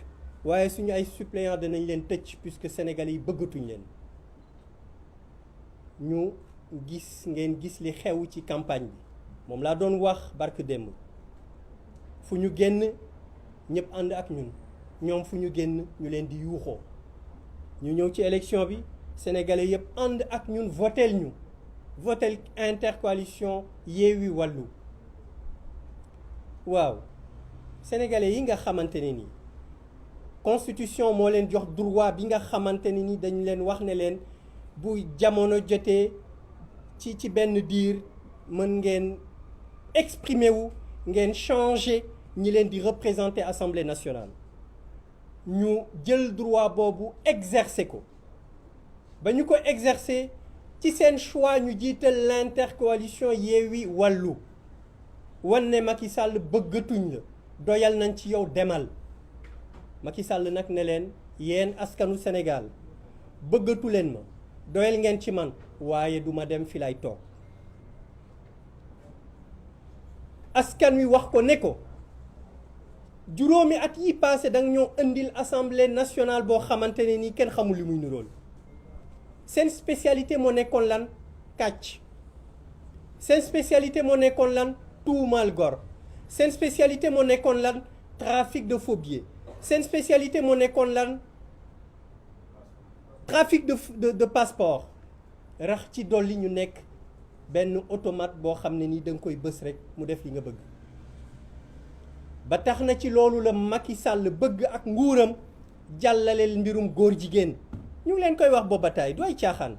waaye suñu ay suppléants danañ leen tëj puisque Sénégalais yi bëggatuñ leen ñu ngeen gis li xew ci campagne bi moom laa doon wax barke démb fu ñu génn ñëpp ànd ak ñun ñoom fu ñu génn ñu leen di yuuxoo ñu ñëw ci élection bi sénégalais yëpp ànd ak ñun votel intercoalition Yewwi Wallu waaw sénégalais yi nga xamante ne ni constitution moo leen jox droit bi nga xamante ne ni dañu leen wax ne leen bu jamono jotee ci benn diir mën ngeen exprimer wu ngeen changer ñi leen di représenter Assemblée nationale ñu jël droit boobu exercer ko ba ñu ko exercer ci seen choix ñu jiital l'intercoalition Yewwi Wallu wan ne Macky Sall bëggatuñ la doyal nañ ci yow demal Macky Sall nag ne leen yéen askanu Sénégal bëggatu leen ma doyal ngeen ci man waaye duma dem fi lay toog askan wi wax ko ne ko juróomi at yi passé danga ñoo indil assemblée nationale boo xamante ne nii kenn xamul li muy nirool seen spécialité moo nekkoon lan kàcc seen spécialité moo nekkoon lan tuumaal gor seen spécialité moo nekkoon lan trafic de faux billets seen spécialité moo nekkoon lan trafic de passeport rax ci dolli ñu nekk benn automate boo xam ne nii da nga koy bës rek mu def li nga bëgg ba tax na ci loolu la Macky Sall bëgg ak nguuram jàllaleel mbirum góor jigéen ñu ngi leen koy wax booba taay du ay caaxaan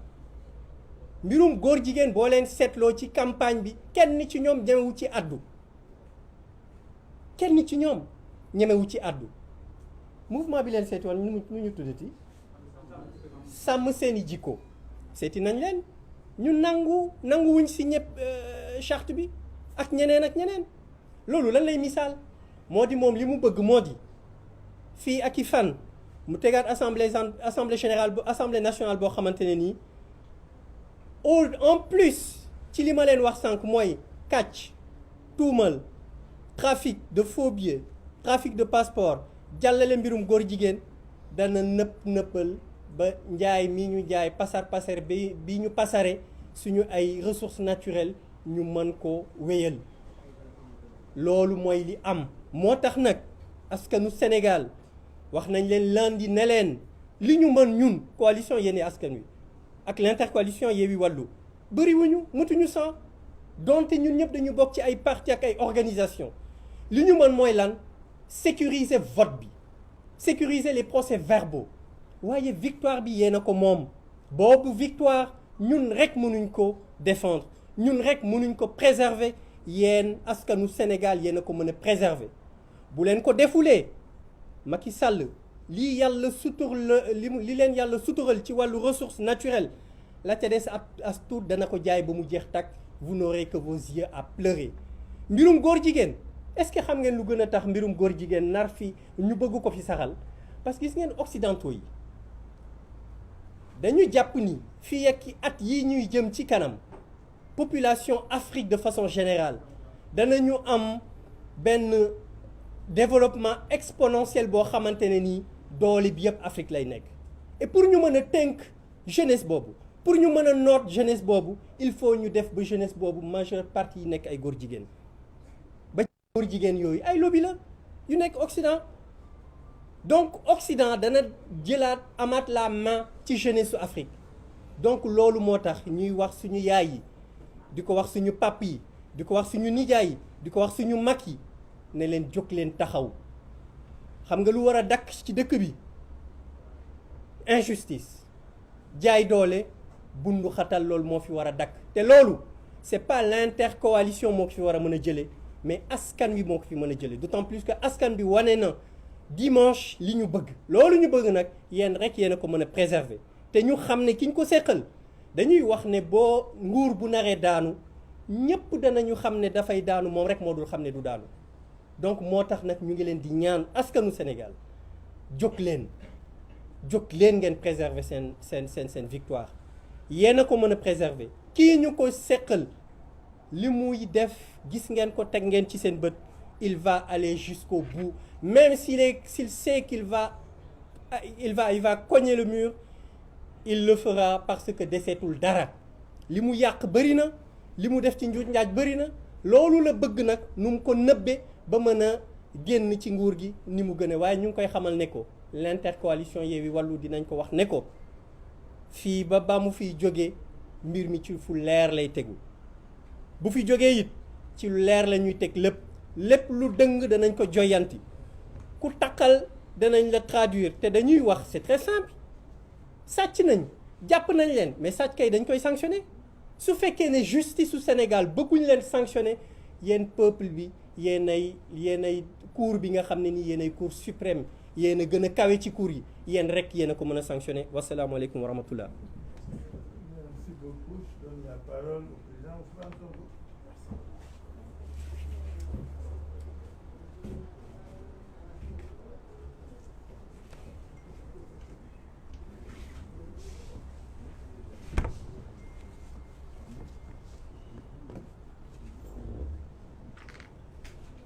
mbirum góor jigéen boo leen seetloo ci campagne bi kenn ci ñoom ñemewu ci addu kenn ci ñoom ñemewu ci addu mouvement bi leen seeti woon nu ñu tuddati sàmm seeni jikko seeti nañ leen ñu nanguwuñ si ñëpp charte bi ak ñeneen loolu lan lay misaal moo di moom li mu bëgg moo di fii ak i fan mu tegaat assemblée générale assemblée nationale boo xamante ne nii en plus ci li ma leen wax sànq mooy kàcc tuumal trafic de faux billets trafic de passeport jàllale mbirum góor jigéen dana nëppal ba njaay mi ñu jaay pasar bi ñu pasare suñu ay ressources naturelles ñu mën ko wéyal loolu mooy li am moo tax nag askanu Sénégal wax nañ leen lundi ne leen li ñu mën ñun coalition Yewwi Askan Wi ak l'intercoalition Yewwi Wallu bëriwuñu mutuñu sax donte ñun ñëpp dañu bokk ci ay parti ak ay organisation li ñu mën mooy lan sécuriser vote bi sécuriser les procès-verbaux waaye victoire bi yéen a ko moom boobu victoire ñun rek mënuñ ko défendre ñun rek mënuñ ko préserver yéen askanu Sénégal yéen a ko mën a préserver bu leen ko defulee Macky Sall li yàlla sutural li leen yàlla sutural ci wàllu ressources naturelles la ca des as tuut dana ko jaay ba mu jeex takk vous n'aurez que vos yeux à pleurer. mbirum góor jigéen est-ce que xam ngeen lu gën a tax mbirum góor jigéen nar fi ñu bëgg ko fi saxal parce que gis ngeen occidentaux yi dañu jàpp ni fii ak at yi ñuy jëm ci kanam population Afrique de façon générale danañu am benn développement exponentiel boo xamante ne nii doole bi yëpp Afrique lay nekk et pour ñu mën a tënk jeunesse boobu pour ñu mën a noot jeunesse boobu il faut ñu def ba jeunesse boobu majeure partie yi nekk ay góor jigéen ba góor jigéen yooyu ay lobby la yu nekk Occident donc Occident dana jëlaat amaat la main ci jeunesse su Afrique donc loolu moo tax ñuy wax suñu yaay yi di ko wax suñu pap yi di ko wax suñu nijaay yi di ko wax suñu mag yi ne leen jóg leen taxaw xam nga lu war a dakk ci dëkk bi injustice jaay doole bundu xatal loolu moo fi war a dakk te loolu c'est pas l'intercoalition moo ko fi war a mën a jëlee mais askan wi moo ko fi mën a jëlee d'autant plus que askan bi wane na dimanche li ñu bëgg loolu ñu bëgg nag yéen rek yéen a ko mën a préserver te ñu xam ne ki ñu ko seqal dañuy wax ne boo nguur bu naree daanu ñépp danañu xam ne dafay daanu moom rek moo dul xam ne du daanu donc moo tax nag ñu ngi leen di ñaan askanu Sénégal jóg leen ngeen préserver seen victoire yéen a ko mën a préserver kii ñu ko seqal li muy def gis ngeen ko teg ngeen ci seen bët il va aller jusqu'au bout même s'il sait qu'il va cogner le mur il le fera parce que deseetul dara li mu yàq bëri na li mu def ci njuuj njaaj bëri na loolu la bëgg nag nu mu ko nëbbe ba mën a génn ci nguur gi ni mu gën a waaye ñu ngi koy xamal ne ko l'intercoalition Yewwi Wallu dinañ ko wax ne ko fii ba mu fiy jógee mbir mi ci fu leer lay tegu bu fi jógee it ci lu leer la ñuy teg lépp lu dëng danañ ko joyanti ku takkal danañ la traduire te dañuy wax c'est très simple sàcc nañ jàpp nañ leen mais sàcc kay dañ koy sanctionner su fekkee ne justice su Sénégal bëgguñ leen sanctionner yéen peuple bi yéenay cour bi nga xam ne ni yéenay cour suprême yéen a gën a kawe ci cour yi yéen rek yéen a ko mën a sanctionner wasalaamualeykum wa rahmatullah. Merci beaucoup. Je donne la parole au président Ousmane Sonko.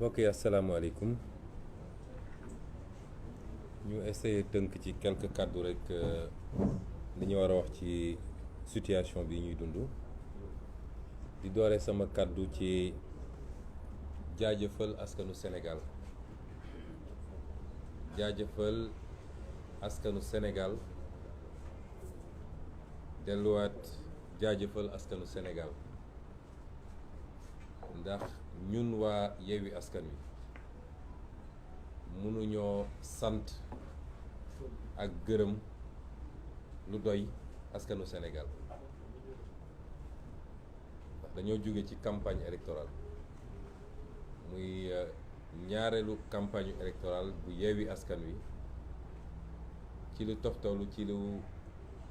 mbokk yi asalaamaaleykum ñu essayé tënk ci quelques kàddu rek li ñu war a wax ci situation bi ñuy dund di doore sama kàddu ci jaajëfal askanu Sénégal delluwaat jaajëfal askanu Sénégal ndax ñun waa Yewwi Askan Wi mënuñoo sant ak gërëm lu doy askanu Sénégal ndax dañoo jóge ci campagne électorale muy ñaareelu campagne électorale bu Yewwi Askan Wi ci lu toftalu ci lu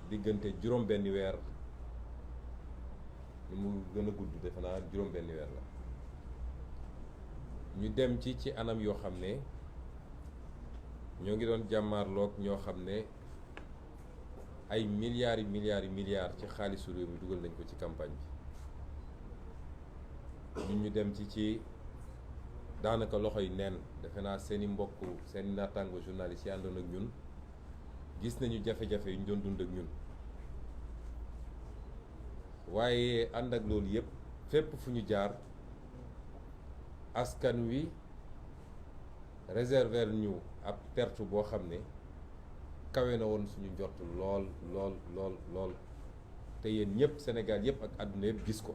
diggante juróom-benni weer lu mu gën a gudd defe naa juróom-benni weer la ñu dem ci anam yoo xam ne ñoo ngi doon jàmmaarloog ñoo xam ne ay milliards ci xaalisu réew mi dugal nañ ko ci campagne bi ñu dem ci daanaka loxoy neen defe naa seeni mbokk seeni naataango journalistes yi àndoon ak ñun gis nañu jafe-jafe yu ñu doon dund ak ñun waaye ànd ak loolu yépp fépp fu ñu jaar askan wi réserver ñu ab perte boo xam ne kawe na woon suñu njort lool te yéen ñëpp Sénégal yëpp ak àdduna yëpp gis ko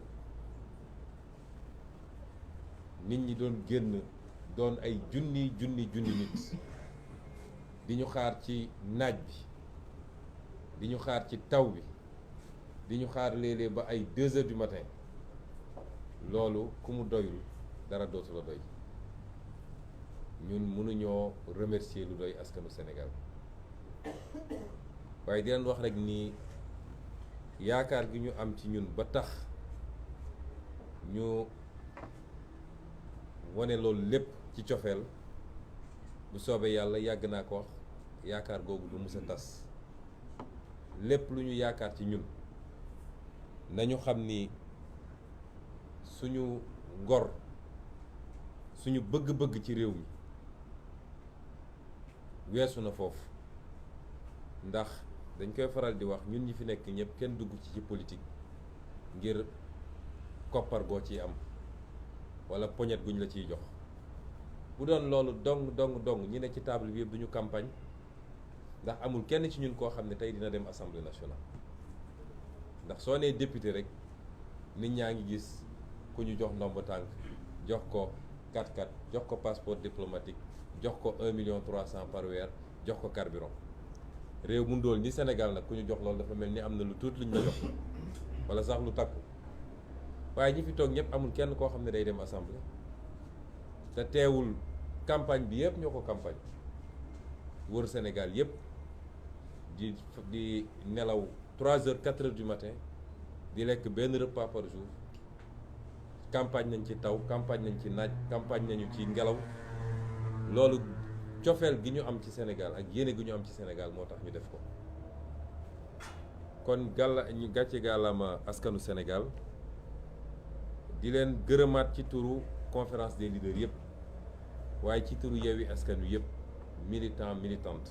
nit ñi doon génn doon ay junni nit di ñu xaar ci naaj bi di ñu xaar ci taw bi di ñu xaar léeg-léeg ba ay 2 heures du matin loolu ku mu doyul dara dootu la doy ñun mënuñoo remercier lu doy askanu Sénégal waaye di leen wax rek ni yaakaar gi ñu am ci ñun ba tax ñu wane loolu lépp ci cofeel bu soobee yàlla yàgg naa ko wax yaakaar googu du mës a tas lépp lu ñu yaakaar ci ñun nañu xam ni suñu ngor suñu bëgg-bëgg ci réew mi weesu na foofu ndax dañ koy faral di wax ñun ñi fi nekk ñëpp kenn dugg ci politique ngir koppar goo ciy am wala poñet guñ la ciy jox bu doon loolu dong ñi ne ci table bi yëpp duñu campagne ndax amul kenn ci ñun koo xam ne tey dina dem assemblée nationale ndax soo nee député rek nit ñaa ngi gis ku ñu jox ndomb tànk jox ko 4x4 jox ko passeport diplomatique jox ko 1,300,000 par weer jox ko carburant réew mu ndóol ni Sénégal nag ku ñu jox loolu dafa mel ni am na lu tuuti luñ la jox wala sax lu takku waaye ñi fi toog ñëpp amul kenn koo xam ne day dem assemblée te teewul campagne bi yëpp ñoo ko campagne wër Sénégal yëpp di nelaw 3 heures 4 heures du matin di lekk benn repas par jour campagne nañ ci taw campagne nañ ci naaj campagne nañu ci ngelaw loolu cofeel gi ñu am ci Sénégal ak yéene gi ñu am ci Sénégal moo tax ñu def ko kon ñu gàcce gàllama askanu Sénégal di leen gërëmaat ci turu conférence des leaders yëpp waaye ci turu Yewwi Askan Wi yëpp militant militante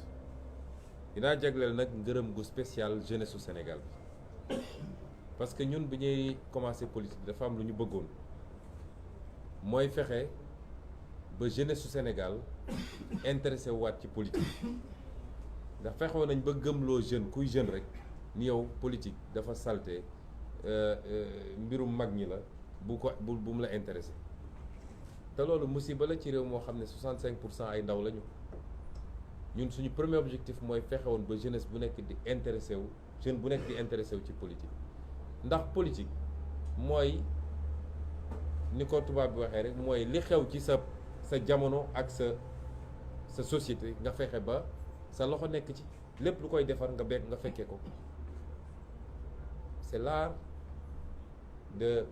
dinaa jagleel nag ngërëm gu spécial jeunesse su Sénégal bi parce que ñun bi ñuy commencé politique dafa am lu ñu bëggoon mooy fexe ba jeunesse su Sénégal intéressé waat ci politique ndax fexewoon nañ ba gëmloo jeune kuy jeune rek ni yow politique dafa salte mbirum mag ñi la bu mu la intéressé te loolu musiba la ci réew moo xam ne 65% ay ndaw lañu ñun suñu premier objectif mooy fexewoon ba jeunesse bu nekk di intéressé wu jeune bu nekk di intéressé wu ci politique ndax politique mooy ni ko tubaab bi waxee rek mooy li xew ci sa jamono ak sa société nga fexe ba sa loxo nekk ci lépp lu koy defar nga fekkee ko c'est l'art de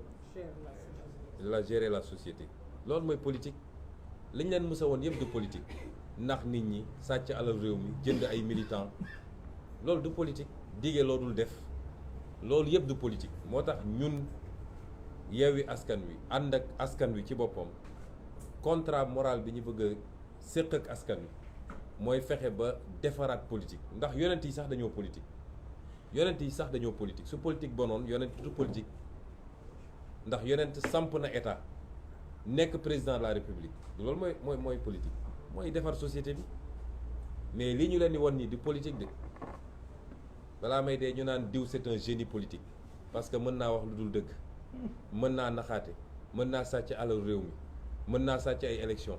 gérer la société loolu mooy politique liñ leen mësa woon yëpp du politique ndax nit ñi sàcc alal réew mi jënd ay militants loolu du politique dige loo dul def loolu yëpp du politique moo tax ñun Yewwi Askan Wi ànd ak askan wi ci boppam contrat moral bi ñu bëgg a séq ak askan wi mooy fexe ba defaraat politique ndax yonent yi sax dañoo politique su politique bonoon yonent du politique ndax yonent samp na état nekk président de la république loolu mooy politique mooy defar société bi mais li ñu leen di won nii di politique de balaa may dee ñu naan diw c'est un génie politique parce que mën naa wax lu dul dëgg mën naa naxaate mën naa sàcc alal réew mi mën naa sàcc ay élection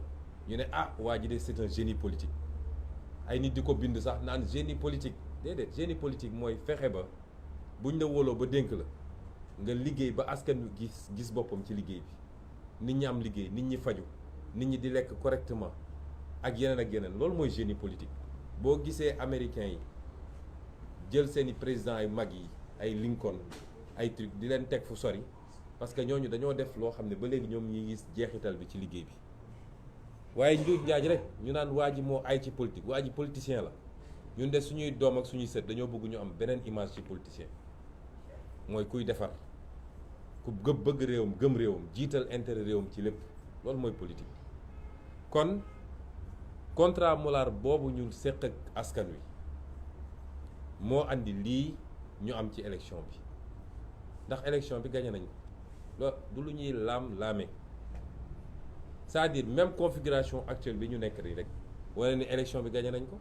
ñu ne waa ji de c'est un génie politique ay nit di ko bind sax naan génie politique déedéet génie politique mooy fexe ba buñ la wóoloo ba dénk la nga liggéey ba askan wi gis boppam ci liggéey bi nit ñi am liggéey nit ñi faju nit ñi di lekk correctement ak yeneen loolu mooy génie politique boo gisee américains yi jël seeni présidents ay mag yi ay Lincoln ay truc di leen teg fu sori parce que ñooñu dañoo def loo xam ne ba léegi ñoom ñi gis jeexital bi ci liggéey bi waaye njuuj njaaj rek ñu naan waa ji moo ay ci politique waa ji politicien la ñun de suñuy doom ak suñuy sët dañoo bëgg ñu am beneen image ci politicien mooy kuy defar ku bëgg réewam gëm réewam jiital intérêt réewam ci lépp loolu mooy politique kon contrat moral boobu ñu séq ak askan wi moo andi lii ñu am ci élection bi ndax élection bi gagné nañu loolu du lu ñuy laam-laame c'est-à-dire même configuration actuelle bi ñu nekk rek wane ni élection bi gagné nañ ko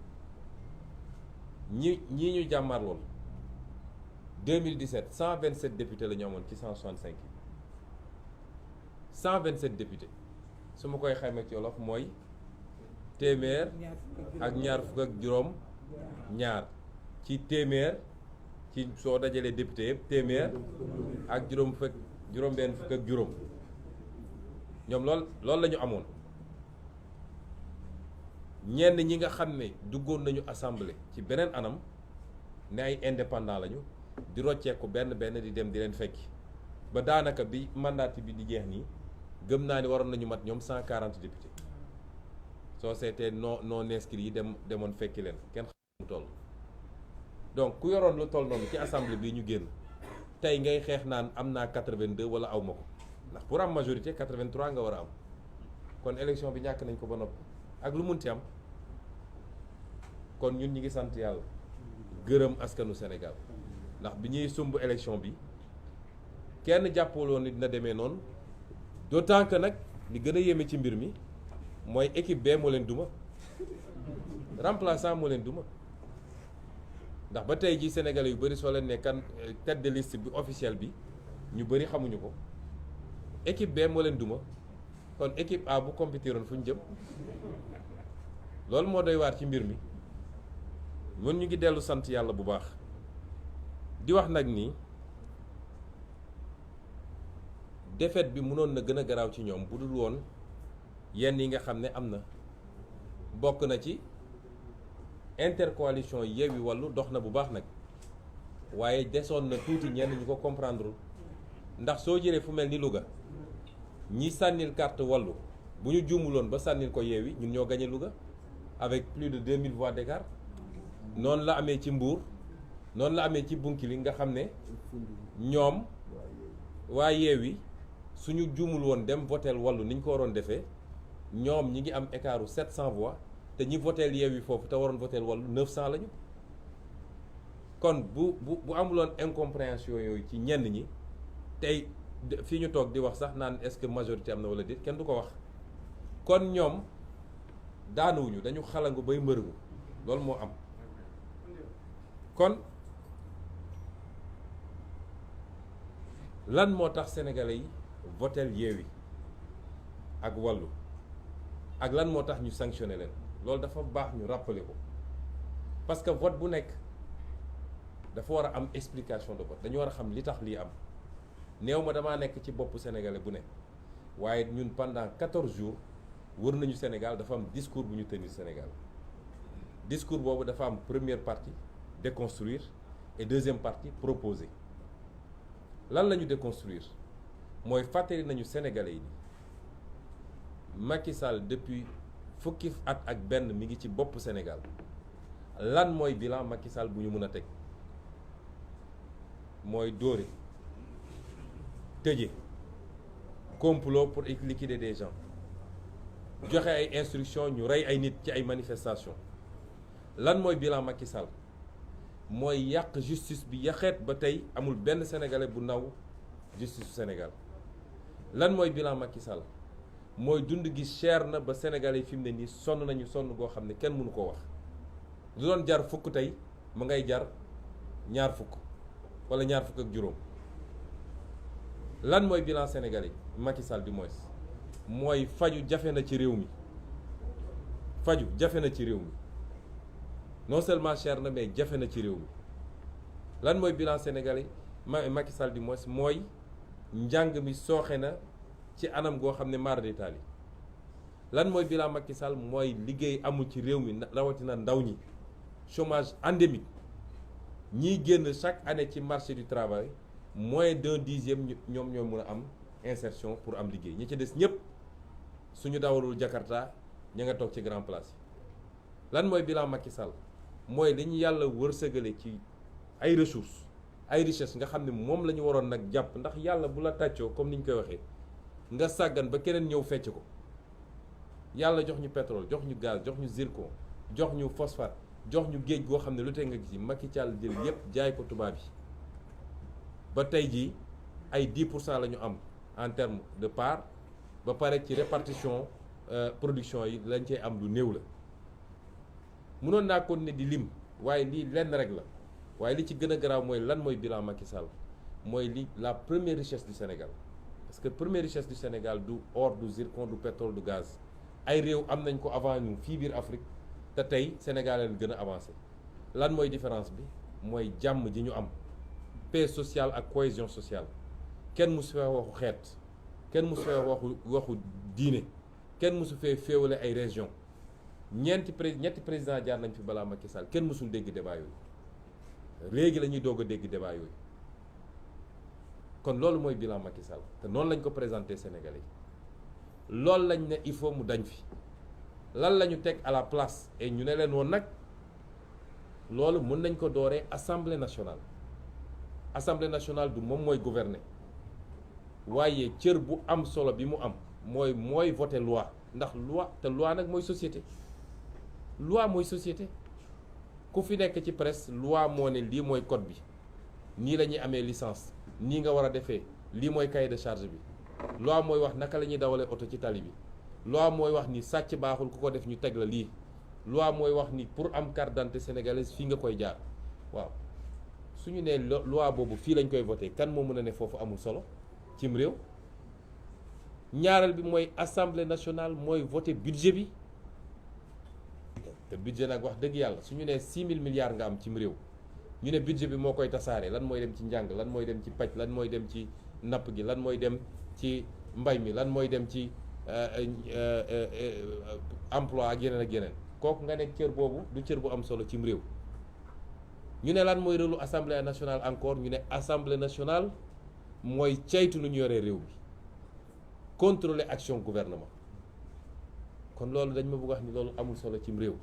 ñii ñu jàmmaar lool 2017 127 députés la ñu amoon ci 165 yi 127 députés su ma koy xayma ci wolof mooy téeméer ak ñaar fukk ak juróom ñaar ci téeméer ci soo dajalee député yëpp téeméer ak juróom benn fukk ak juróom ñoom loolu la ñu amoon. ñenn ñi nga xam ne duggoon nañu assemblée ci beneen anam ne ay indépendant lañu di rocceeku benn di dem di leen fekki ba daanaka bi mandat bi di jeex nii gëm naa ni waroon nañu mat ñoom 140 députés soo seetee non inscrits yi demoon fekki leen kenn xam mu toll. donc ku yoroon lu toll noonu ci assemblée bi ñu génn tey ngay xeex naan am naa 82 wala aw ma ko ndax pour am majorité 83 nga war a am kon élection bi ñàkk nañ ko ba noppi ak lu munti am. kon ñun ñi ngi sant yàlla gërëm askanu Sénégal ndax bi ñuy sumb élection bi kenn jàppaloon ni dina demee noonu d'autant que nag li gën a yéeme ci mbir mi mooy équipe B moo leen duma remplaçant moo leen duma ndax ba tey ji Sénégalais yu bëri soo leen ne kan tête de liste bi officielle bi ñu bëri xamuñu ko équipe B moo leen duma kon équipe A bu compétiroon fu ñu jëm loolu moo doy waar ci mbir mi. ñun ñu ngi dellu sant yàlla bu baax di wax nag ni défaite bi mënoon na gën a garaaw ci ñoom bu dul woon yenn yi nga xam ne am na bokk na ci intercoalition Yewwi Wallu dox na bu baax nag waaye desoon na tuuti ñenn ñu ko comprendre ndax soo jëlee fu mel ni Louga ñi sànnil carte Wallu bu ñu juumuloon ba sànnil ko Yewwi ñun ñoo gagné Louga avec plus de 2000 voix d'écart. noonu la amee ci Mbour noonu la amee ci Bounkiling nga xam ne ñoom waa Yewwi suñu juumul woon dem voteel Wallu ni ñu ko waroon defee ñoom ñi ngi am écartu 700 voix te ñi voteel Yewwi foofu te waroon voteel Wallu 900 lañu kon bu amuloon incompréhension yooyu ci ñenn ñi tey fii ñu toog di wax sax naan est-ce que majorité am na wala déet kenn du ko wax kon ñoom daanuwuñu dañu xalangu bay mbërëgu loolu moo am. kon lan moo tax sénégalais yi votel Yewwi ak Wallu ak lan moo tax ñu sanctionné leen loolu dafa baax ñu rappeler ko parce que vote bu nekk dafa war a am explication de vote dañu war a xam li tax lii am néew ma damaa nekk ci boppu sénégalais bu nekk waaye ñun pendant 14 jours wër nañu Sénégal dafa am discours bu ñu tenir Sénégal discours boobu dafa am première partie déconstruire et deuxième partie proposer lan la ñu déconstruire mooy fàttali nañu sénégalais yi Macky Sall depuis fukki at ak benn mi ngi ci bopp Sénégal lan mooy bilan Macky Sall bu ñu mën a teg mooy dóore tëje complot pour liquider des gens joxe ay instructions ñu rey ay nit ci ay manifestations lan mooy bilan Macky Sall mooy yàq justice bi yaxeet ba tey amul benn sénégalais bu naw justice su Sénégal lan mooy bilan Macky Sall mooy dund gi cher na ba sénégalais yi fi mu ne nii sonn nañu sonn goo xam ne kenn mënu koo wax du doon jar fukk tey mu ngay jar ñaar fukk wala ñaar fukk ak juróom lan mooy bilan sénégalais Macky Sall du moins mooy faju jafe na ci réew mi faju jafe na ci réew mi non seulement cher na mais jafe na ci réew mi lan mooy bilan sénégalais Macky Sall du moins mooy njàng mi sooxe na ci anam goo xam ne mara d'Italie lan mooy bilan Macky Sall mooy liggéey amul ci réew mi rawatina ndaw ñi chômage endémique ñiy génn chaque année ci marché du travail moins d'un dixième ñoom ñoo mën a am insertion pour am liggéey ñi ci des ñëpp suñu dawalul Jakarta ña nga toog ci grand place yi lan mooy bilan Macky Sall mooy li ñu yàlla wërsëgale ci ay ressources ay richesses nga xam ne moom la ñu waroon nag jàpp ndax yàlla bu la tàccoo comme ni ñu koy waxee nga sàggan ba keneen ñëw fecc ko yàlla jox ñu pétrole jox ñu gaz jox ñu zircon jox ñu phosphate jox ñu géej goo xam ne lu tey nga gis Macky Sall jël yépp jaay ko tubaab yi ba tey jii ay 10% la ñu am en termes de part ba pare ci répartition production yi lañ cey am lu néew la mënoon naa ko ne di lim waaye lii lenn rek la waaye li ci gën a garaaw mooy lan mooy bilan Macky Sall mooy li la première richesse du Sénégal parce que première richesse du Sénégal du or du zircon du pétrole du gaz ay réew am nañ ko avant ñu fii biir Afrique te tey Sénégal leen gën a avancé lan mooy différence bi mooy jàmm ji ñu am paix sociale ak cohésion sociale kenn mu si waxu xeet kenn mosu fee waxu diine kenn mosu fee féewale ay région ñetti président jaar nañ fi balaa Macky Sall kenn mosul dégg débat yooyu léegi la ñuy doog a dégg débat yooyu kon loolu mooy bilan Macky Sall te noonu lañ ko présenté Sénégalais yi loolu lañ ne il faut mu dañ fi lan la ñu teg à la place et ñu ne leen woon nag loolu mën nañ ko dooree assemblée nationale du moom mooy gouverner waaye cër bu am solo bi mu am mooy voter loi ndax loi te loi nag mooy société ku fi nekk ci presse loi moo ne lii mooy code bi nii la ñuy amee licence nii nga war a defee lii mooy cahier de charge bi loi mooy wax naka la ñuy dawalee oto ci tali bi loi mooy wax ni sàcc baaxul ku ko def ñu teg la lii loi mooy wax ni pour am carte d'identité sénégalaise fii nga koy jaar waaw suñu nee loi boobu fii lañ koy voté kan moo mën a ne foofu amul solo cim réew. ñaareel bi mooy assemblée nationale mooy voté budget bi te budget nag wax dëgg yàlla suñu nee 6 000 milliards nga am cim réew ñu ne budget bi moo koy tasaare lan mooy dem ci njàng lan mooy dem ci paj lan mooy dem ci napp gi lan mooy dem ci mbay mi lan mooy dem ci emploi ak yeneen kooku nga ne cër boobu du cër bu am solo cim réew. ñu ne lan mooy rôlu assemblée nationale encore ñu ne assemblée nationale mooy caytu nu ñu yoree réew mi contrôler action gouvernement kon loolu dañ ma bëgg wax ni loolu amul solo cim réew.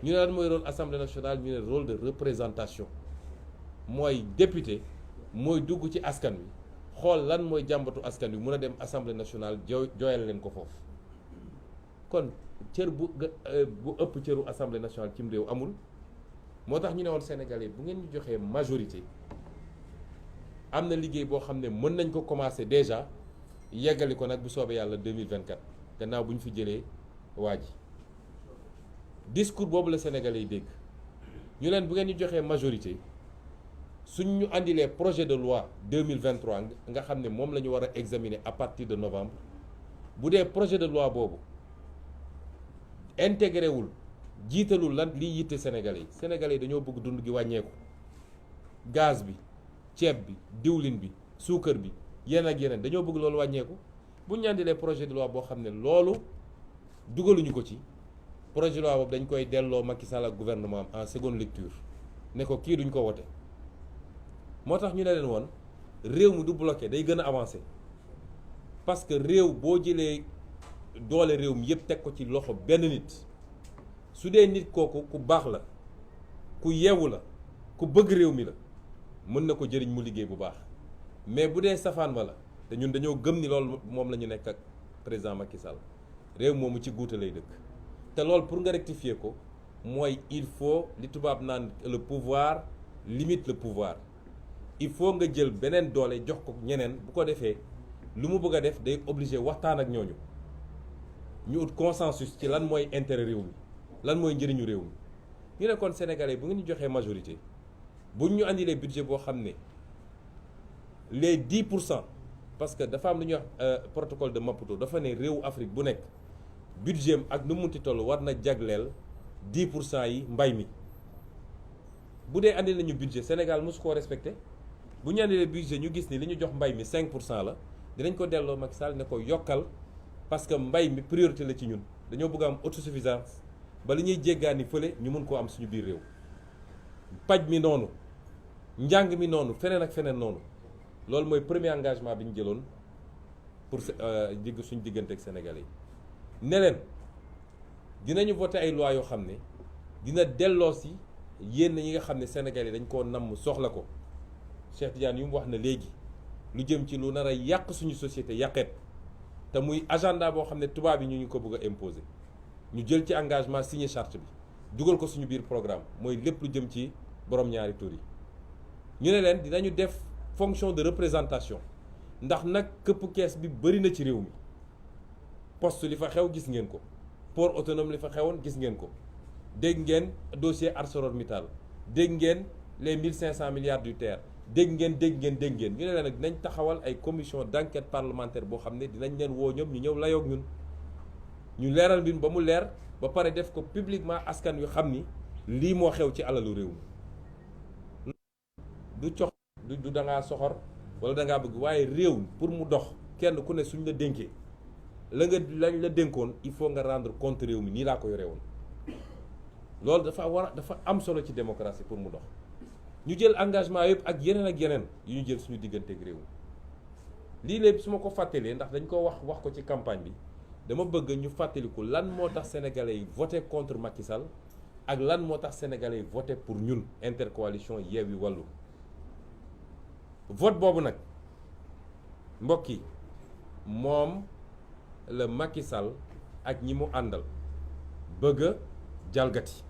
ñu ne lan mooy rôle assemblée nationale ñu ne rôle de représentation mooy député mooy dugg ci askan wi xool lan mooy jàmbatu askan wi mun a dem assemblée nationale jooyal leen ko foofu kon cër bu ëpp cëru assemblée nationale cim réew amul. moo tax ñu ne woon Sénégalais bu ngeen ñu joxee majorité am na liggéey boo xam ne mën nañ ko commencer déjà yeggali ko nag bu soobee yàlla 2024 gannaaw bu ñu fi jëlee waa ji discours boobu la Sénégalais yi dégg ñu leen bu ngeen ñu joxee majorité suñ ñu andilee projet de loi 2023 nga xam ne moom la ñu war a examiner à partir de novembre bu dee projet de loi boobu intégré wul jiitalul lan liy yitte Sénégalais yi dañoo bëgg dund gi wàññeeku gaz bi ceeb bi diwlin bi suukar bi yeneen ak yeneen dañoo bëgg loolu wàññeeku bu ñu andilee projet de loi boo xam ne loolu dugaluñu ko ci projet de loi boobu dañ koy delloo Macky Sall ak gouvernement en seconde lecture ne ko kii duñ ko wote moo tax ñu ne leen woon réew mi du bloqué day gën a avancé parce que réew boo jëlee doole réew mi yëpp teg ko ci loxo benn nit su dee nit kooku ku baax la ku yeewu la ku bëgg réew mi la mën na ko jëriñ mu liggéey bu baax mais bu dee safaan ba la te ñun dañoo gëm ni loolu moom la ñu nekk ak président Macky Sall réew moomu ci guute lay dëkk te loolu pour nga rectifier ko mooy il faut li tubaab naan le pouvoir limite le pouvoir il faut nga jël beneen doole jox ko ñeneen bu ko defee lu mu bëgg a def day obligé waxtaan ak ñooñu ñu ut consensus ci lan mooy intérêt réew mi lan mooy njëriñu réew mi ñu ne kon sénégalais bu ngeen ñu joxee majorité buñ ñu andilee budget boo xam ne les 10% parce que dafa am lu ñuy wax protocole de Maputo dafa ne réewu Afrique bu nekk budget am ak nu mu munti toll war na jagleel 10% yi mbay mi bu dee andi nañu budget Sénégal mosu koo respecté bu ñu andilee budget ñu gis ni li ñu jox mbay mi 5% la dinañ ko delloo Macky Sall ne ko yokkal parce que mbay mi priorité la ci ñun dañoo bëgg am autosuffisance ba li ñuy jéggaani fële ñu mun koo am suñu biir réew paj mi noonu njàng mi noonu feneen ak feneen noonu loolu mooy premier engagement bi ñu jëloon pour suñu diggante ak Sénégalais yi ne leen dinañu voté ay loi yoo xam ne dina delloo si yéen ñi nga xam ne Sénégalais dañ koo namm soxla ko Cheikh Tidiane yu mu wax na léegi lu jëm ci lu nar a yàq suñu société yàqeet te muy agenda boo xam ne tubaab yi ñu ko bëgg a imposer ñu jël ci engagement signé charte bi dugal ko suñu biir programme mooy lépp lu jëm ci borom ñaari tur yi ñu ne leen dinañu def fonction de représentation ndax nag këpp kees bi bëri na ci réew mi poste li fa xew gis ngeen ko port autonome li fa xewoon gis ngeen ko dégg ngeen dossier ArcelorMittal dégg ngeen les 1500 milliards du TER dégg ngeen ñu ne leen nag dinañ taxawal ay commission d'enquête parlementaire boo xam ne dinañ leen woo ñoom ñu ñëw layoog ñun ñu leeral mbir ba mu leer ba pare def ko publiquement askan wi xam ni lii moo xew ci alalu réew mi du cox du dangaa soxor wala dangaa bëgg waaye réew pour mu dox kenn ku ne suñ la dénkee lañ la dénkoon il faut nga rendre compte réew mi nii laa ko yore woon loolu dafa am solo ci démocratie pour mu dox ñu jël engagement yëpp ak yeneen yu ñu jël suñu digganteeg réew mi lii lépp su ma ko fàttalee ndax dañ ko wax ko ci campagne bi dama bëgg ñu fàttaliku lan moo tax sénégalais yi voté contre Macky Sall ak lan moo tax sénégalais yi voté pour ñun intercoalition Yewwi Wallu vote boobu nag mbokk yi moom la Macky Sall ak ñi mu àndal bëgg a jalgati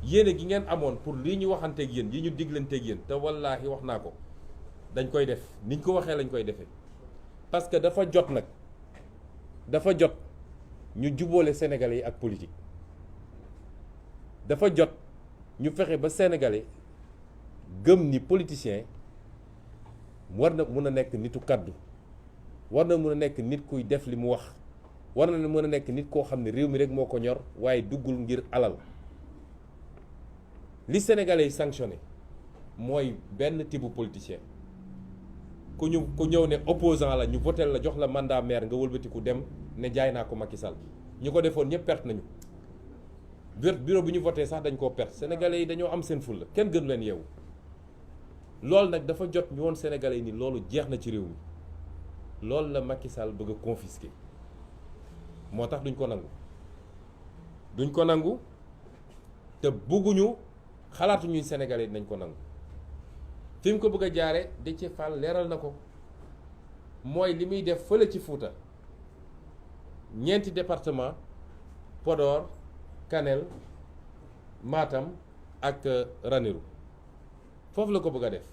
yéene gi ngeen amoon pour lii ñu waxanteeg yéen yi ñu diglanteeg yéen te wallaahi wax naa ko dañ koy def niñ ko waxee lañ koy defee parce que dafa jot nag dafa jot ñu jubóole sénégalais yi ak politique dafa jot ñu fexe ba sénégalais gëm ni politicien war na mën a nekk nitu kaddu war na mën a nekk nit kuy def li mu wax war na mën a nekk nit koo xam ne réew mi rek moo ko ñor waaye duggul ngir alal li sénégalais yi sanctionné mooy benn type politicien ku ñëw ne opposant la ñu votel la jox la mandat maire nga wëlbatiku dem ne jaay naa ko Macky Sall ñu ko defoon ñëpp perte nañu bureau bi ñu voté sax dañ koo perte sénégalais yi dañoo am seen fulla kenn gënu leen yeewu loolu nag dafa jot ñu woon sénégalais yi ni loolu jeex na ci réew mi loolu la Macky Sall bëgg a confisquer moo tax duñ ko nangu te bugguñu xalaatuñuy sénégalais dinañ ko nangu fi mu ko bëgg a jaare Déthié Fall leeral na ko mooy li muy def fële ci Fuuta ñeenti département Podor Kanel Matam ak Ranérou foofu la ko bëgg a def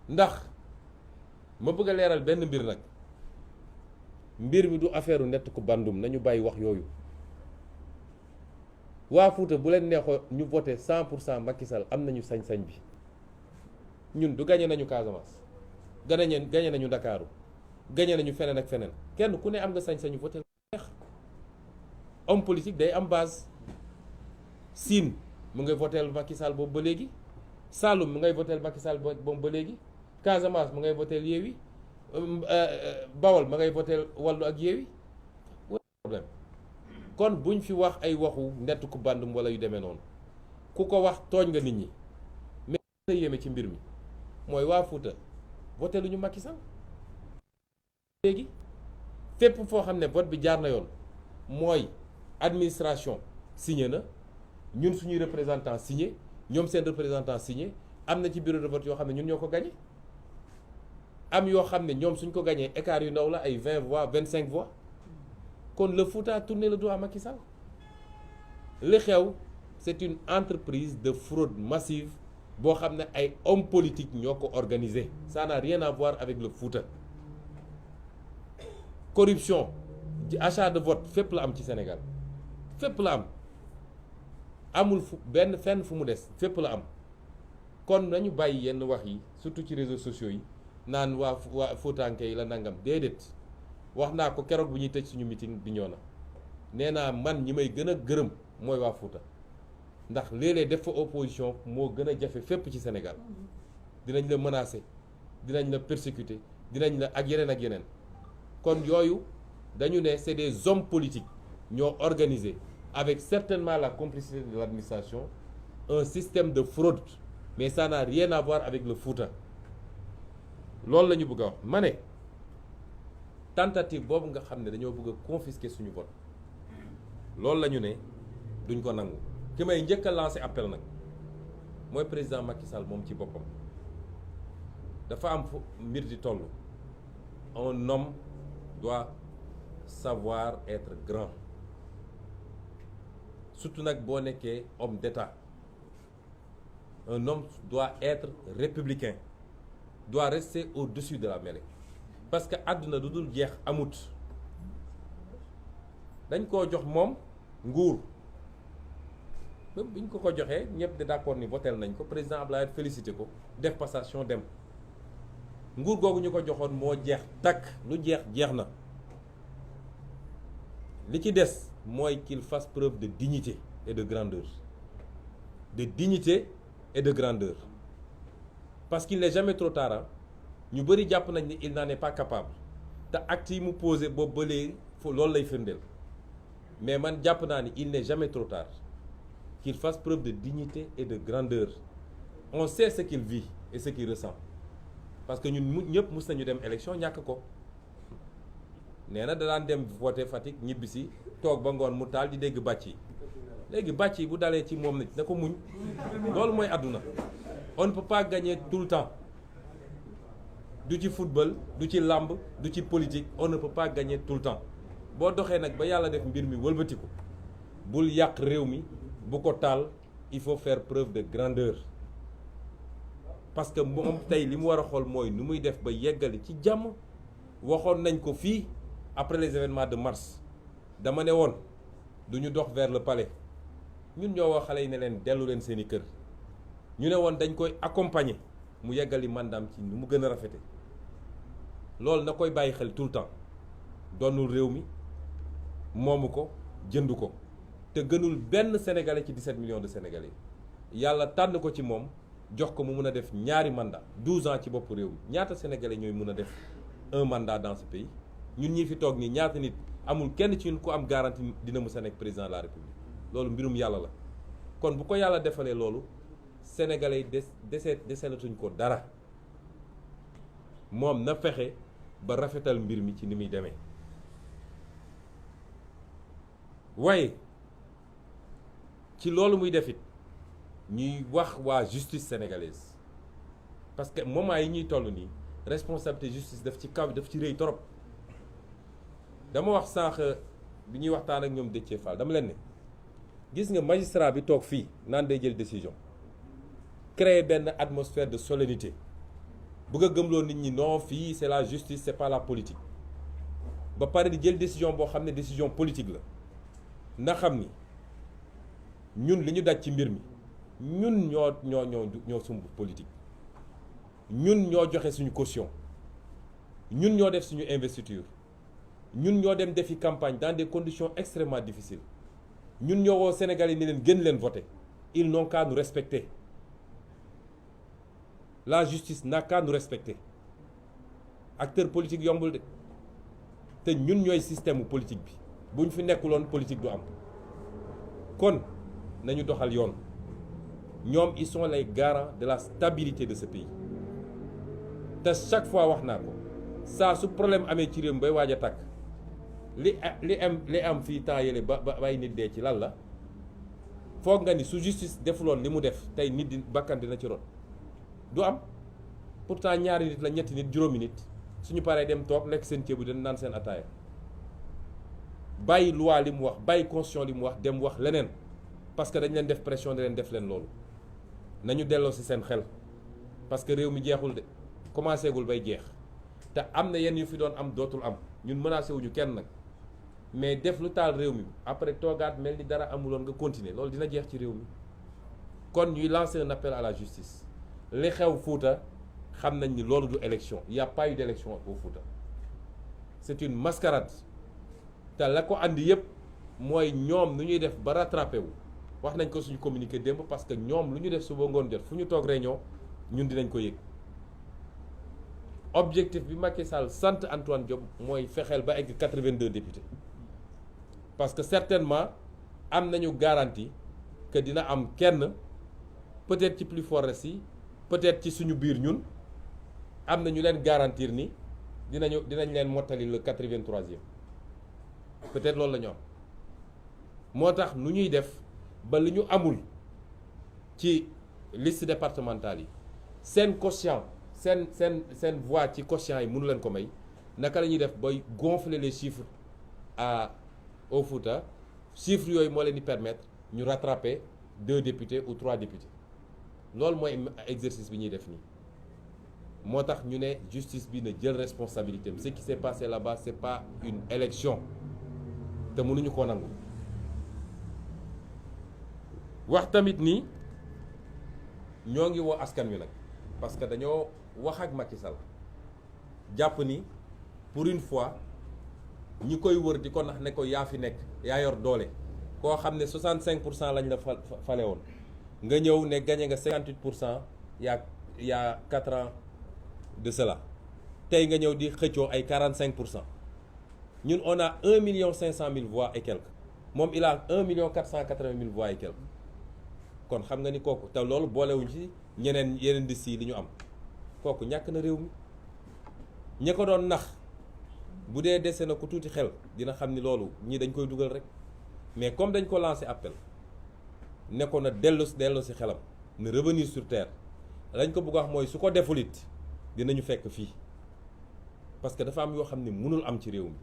ndax ma bëgg a leeral benn mbir nag mbir mi du affaire u nett ku bandum nañu bàyyi wax yooyu waa Fuuta bu leen neexoo ñu voté 100% Macky Sall am nañu sañ-sañ bi ñun du gañe nañu Casamance gañe nañu Ndakaaru gañe nañu feneen ak feneen kenn ku ne am nga sañ-sañu voté neex homme politique day am base Sine mu ngay voté Macky Sall boobu ba léegi Saloum mu ngay voté Macky Sall boobu ba léegi Casamance mu ngay voté Yewwi Bawol ma ngay voté Wallu ak Yewwi problème kon buñ fi wax ay waxu nett ku bandum wala yu demee noonu ku ko wax tooñ nga nit ñi mais la yéeme ci mbir mi mooy waa Fuuta voté lu ñu Macky Sall léegi fépp foo xam ne vote bi jaar na yoon mooy administration signé na ñun suñuy représentant signé ñoom seen représentant signé am na ci bureau de vote yoo xam ne ñun ñoo ko gagné am yoo xam ne ñoom suñ ko gagné écart yu ndaw la ay 20 voix 25 voix kon le Fouta a tourné le dos à Macky Sall li xew c'est une entreprise de fraude massive boo xam ne ay hommes politiques ñoo ko organisé ça n'a rien à voir avec le Fouta corruption achat de vote fépp la am ci Sénégal fépp la am amul benn fenn fu mu des fépp la am kon nañu bàyyi yenn wax yi surtout ci réseaux sociaux yi naan waa Foutanke yi la nangam déedéet wax naa ko keroog bu ñuy tëj suñu meeting bi ñoo na nee naa man ñi may gën a gërëm mooy waa Fouta ndax léeg-léeg def fa opposition moo gën a jafe fépp ci Sénégal dinañ la menacer dinañ la persécuter dinañ la ak yeneen kon yooyu dañu ne c'est des hommes politiques ñoo organisé avec certainement la complicité de l'administration un système de fraude mais ça n'a rien à voir avec le Fouta loolu la ñu bëgg a wax ma ne tentative boobu nga xam ne dañoo bëgg a confisquer suñu vote loolu la ñu ne duñ ko nangu ki may njëkk a lancer appel nag mooy président Macky Sall moom ci boppam dafa am fu mbir di toll un homme doit savoir être grand surtout nag boo nekkee homme d'État un homme doit être républicain doit rester au-dessus de la mêlée parce que àdduna du dul jeex amut dañ koo jox moom nguur même bi ñu ko joxee ñëpp de d'accord ni votel nañ ko président Abdoulaye félicité ko def passation dem nguur googu ñu ko joxoon moo jeex takk lu jeex na li ci des mooy qu'il fasse preuve de dignité et de grandeur parce qu'il n'est jamais trop tard ñu bëri jàpp nañ ni il n'en est pas capable te acte yi mu posé boobu ba léegi loolu lay firndeel mais man jàpp naa ni il n'est jamais trop tard qu'il fasse preuve de dignité et de grandeur. On sait ce qu'il vit et ce qu'il ressent parce que ñun ñëpp mus nañu dem élection ñàkk ko nee na da daan dem voter Fatick ñibbisi toog ba ngoon mu taal di dégg bàcc yi léegi bàcc yi bu dalee ci moom nit na ko muñ loolu mooy àdduna. On ne peut pas gagner tout le temps du ci football du ci làmb du ci politique on ne peut pas gagner tout le temps boo doxee nag ba yàlla def mbir mi wëlbatiku bul yàq réew mi bu ko taal il faut faire preuve de grandeur parce que moom tey li mu war a xool mooy nu muy def ba yeggali ci jàmm. waxoon nañ ko fii après les événements de mars dama ne woon du ñu dox vers le palais ñun ñoo wax xale yi ne leen dellu leen seeni kër ñu ne woon dañ koy accompagner mu yeggali mandaam ci nu mu gën a rafete loolu na koy bàyyi xel tout le temps doonul réew mi moomu ko jënd ko te gënul benn sénégalais ci 17 millions de sénégalais yàlla tànn ko ci moom jox ko mu mun a def ñaari mandat 12 ans ci bopp réew mi ñaata sénégalais ñooy mun a def un mandat dans ce pays ñun ñi fi toog nii ñaata nit amul kenn ci ñun ku am garantie dina mës a nekk président de la république loolu mbirum yàlla la kon bu ko yàlla defalee loolu sénégalais yi deselatuñ ko dara moom na fexe ba rafetal mbir mi ci ni muy demee waaye ci loolu muy defit ñuy wax waa justice sénégalaise parce que moment yi ñuy toll nii responsabilité justice daf ci kaw daf ci rëy torop dama wax sànq bi ñuy waxtaan ak ñoom Déthié Fall dama leen ne gis nga magistrat bi toog fii naan day jël décision créer benn atmosphère de solennité bëgg a gëmloo nit ñi non fii c'est la justice c'est pas la politique ba pare di jël décision boo xam ne décision politique la na xam ni ñun li ñu daj ci mbir mi ñun ñoo sumb politique ñun ñoo joxe suñu caution ñun ñoo def suñu investiture ñun ñoo dem defi campagne dans des conditions extrêmement difficiles ñun ñoo woo Sénégal yi ni leen gën leen voter ils n'ont qu'à nous respecter la justice n'a qu'à nous respecter acteur politique yombul de te ñun ñooy système politique bi bu ñu fi nekkuloon politique du am kon nañu doxal yoon ñoom ils sont les garants de la stabilité de ce pays te chaque fois wax naa ko saa su problème amee ci réew mi bay waaj a tàkk li am fii temps yële ba ay nit dee ci lan la foog nga ni su justice defuloon li mu def tey nit di bakkan dina ci rot du am pourtant ñaari nit la ñetti nit juróomi nit suñu paree dem toog lekk seen ceebu den naan seen ataaya bàyyi loi li mu wax bàyyi constitution li mu wax dem wax leneen parce que dañ leen def pression da leen def leen loolu nañu delloo ci seen xel parce que réew mi jeexul de commencé gul bay jeex te am na yenn yu fi doon am dootul am ñun menacé wuñu kenn nag mais def lu taal réew mi après toogaat mel ni dara amuloon nga continuer loolu dina jeex ci réew mi kon ñuy lancer un appel à la justice li xew Fouta xam nañ ni loolu du élection il y a pas eu d'élection au Fouta c'est une mascarade te la ko andi yépp mooy ñoom nu ñuy def ba rattrapé wu wax nañ ko suñu communiqué démb parce que ñoom lu ñu def suba ngoon jot fu ñu toog réunion ñun dinañ ko yëg objectif bi Macky Sall sant Antoine Diome mooy fexeel ba egg 82 députés parce que certainement am nañu garantie que dina am kenn peut-être ci plus fort yi peut-être ci suñu biir ñun am na ñu leen garantir ni dinañ leen mottali le 83e peut-être loolu la ñu am moo tax nu ñuy def ba li ñu amul ci liste départementale yi seen quotient seen voix ci quotient yi mënu leen ko may naka la ñuy def bay gonfler les chiffres au Fouta chiffres yooyu moo leen di permettre ñu rattraper 2 députés ou 3 députés loolu mooy exercice bi ñuy def nii moo tax ñu ne justice bi na jël responsabilité am ce qui s'est passé là-bas c'est pas une élection te mënuñu koo nangu wax tamit ni ñoo ngi woo askan wi nag parce que dañoo wax ak Macky Sall jàpp ni pour une fois ñi koy wër di ko nax ne ko yaa fi nekk yaa yor doole koo xam ne 65% lañ la fale woon nga ñëw ne gagné nga 58% y a 4 ans de cela tey nga ñëw di xëccoo ay 45%. ñun on a 1,5 million voix et quelques moom il a 1,480,000 voix et quelques kon xam nga ni kooku te loolu boolewuñ ci yeneen di si li ñu am kooku ñàkk na réew mi ña ko doon nax bu dee dese na ko tuuti xel dina xam ni loolu ñii dañ koy dugal rek mais comme dañ ko lancé appel ne ko na dellu si xelam na revenir sur terre lañ ko bëgg wax mooy su ko deful it dinañu fekk fii parce que dafa am yoo xam ne mënul am ci réew mi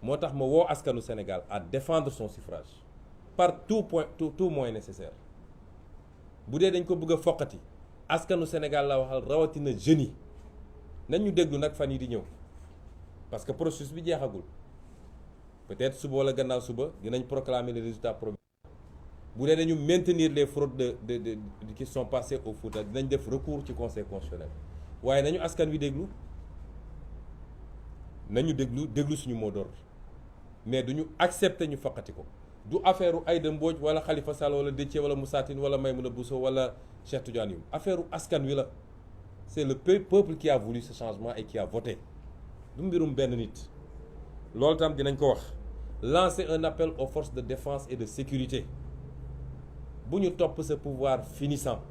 moo tax ma woo askanu Sénégal à défendre son suffrage par tout moyen nécessaire bu dee dañ ko bëgg a foqati askanu Sénégal la waxal rawatina jeunes yi nañ ñu déglu nag fan yi di ñëw parce que processus bi jeexagul peut-être suba wala gannaaw suba dinañ proclamer les résultats provisoires bu dee dañu maintenir les fraudes de qui sont passées au Fouta dinañ def recours ci conseil constitutionnel waaye nañu askan wi déglu déglu suñu mot d'ordre mais duñu accepter ñu foqati ko du affaire u Aïda Mbodj wala Khalifa Sall wala Déthié wala Moussa Tine wala Maïmouna Bousso wala Cheikh Tidiane Youm affaire u askan wi la c'est le peuple qui a voulu ce changement et qui a voté du mbirum benn nit loolu tam dinañ ko wax lancer un appel aux forces de défense et de sécurité bu ñu topp ce pouvoir finissant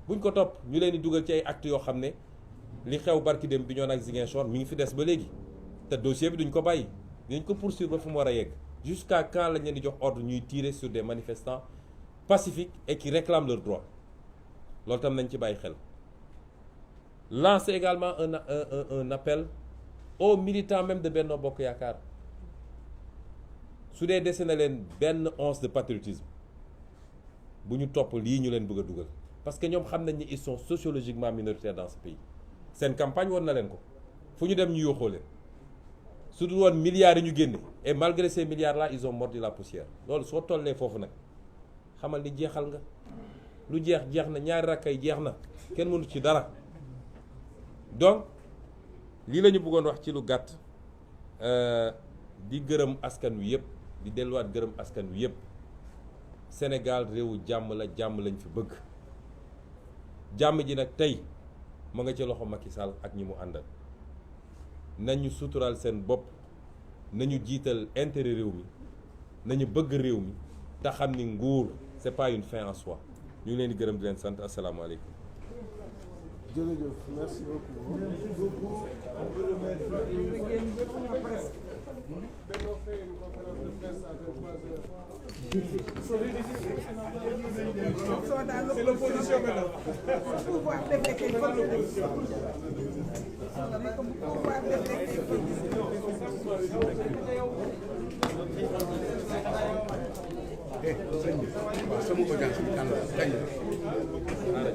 buñ ko topp ñu leen di dugal ci ay actes yoo xam ne li xew barki dem bi ñoon ak Ziguinchor mi ngi fi des ba léegi te dossier bi duñ ko bàyyi dinañ ko poursuivre ba fu mu war a yegg jusqu'à quand lañ leen di jox ordre ñuy tirer sur des manifestants pacifiques et qui réclament leurs droits loolu tam nañ ci bàyyi xel lancer également un appel aux militants même de Benno Bokk Yaakaar su dee dese na leen benn once de patriotisme bu ñu topp lii ñu leen bëgg a dugal parce que ñoom xam nañ ni ils sont sociologiquement minoritaires dans ce pays seen campagne woon na leen ko fu ñu dem ñu yóoxoo leen su dul woon milliards yi ñu génne et malgré ces milliards là ils ont mordu la poussière loolu soo tollee foofu nag xamal ni jeexal nga lu jeex na ñaari rakkay jeex na kenn mënu ci dara donc lii la ñu bëggoon wax ci lu gàtt di gërëm askan wi yëpp di delluwaat gërëm askan wi yëpp Sénégal réewu jàmm la jàmm lañ fi bëgg jàmm ji nag tey ma nga ci loxo Macky Sall ak ñi mu àndal nañu suturaal seen bopp nañu jiital intérêt réew mi nañu bëgg réew mi te xam ni nguur c'est pas une fin en soi ñu ngi leen di gërëm di leen sant asalaamaaleykum. jërëjëf merci beaucoup. C'est l'opposition maintenant. Pouvoir détecter sëñ bi waaw sama audience bi kan la kañ la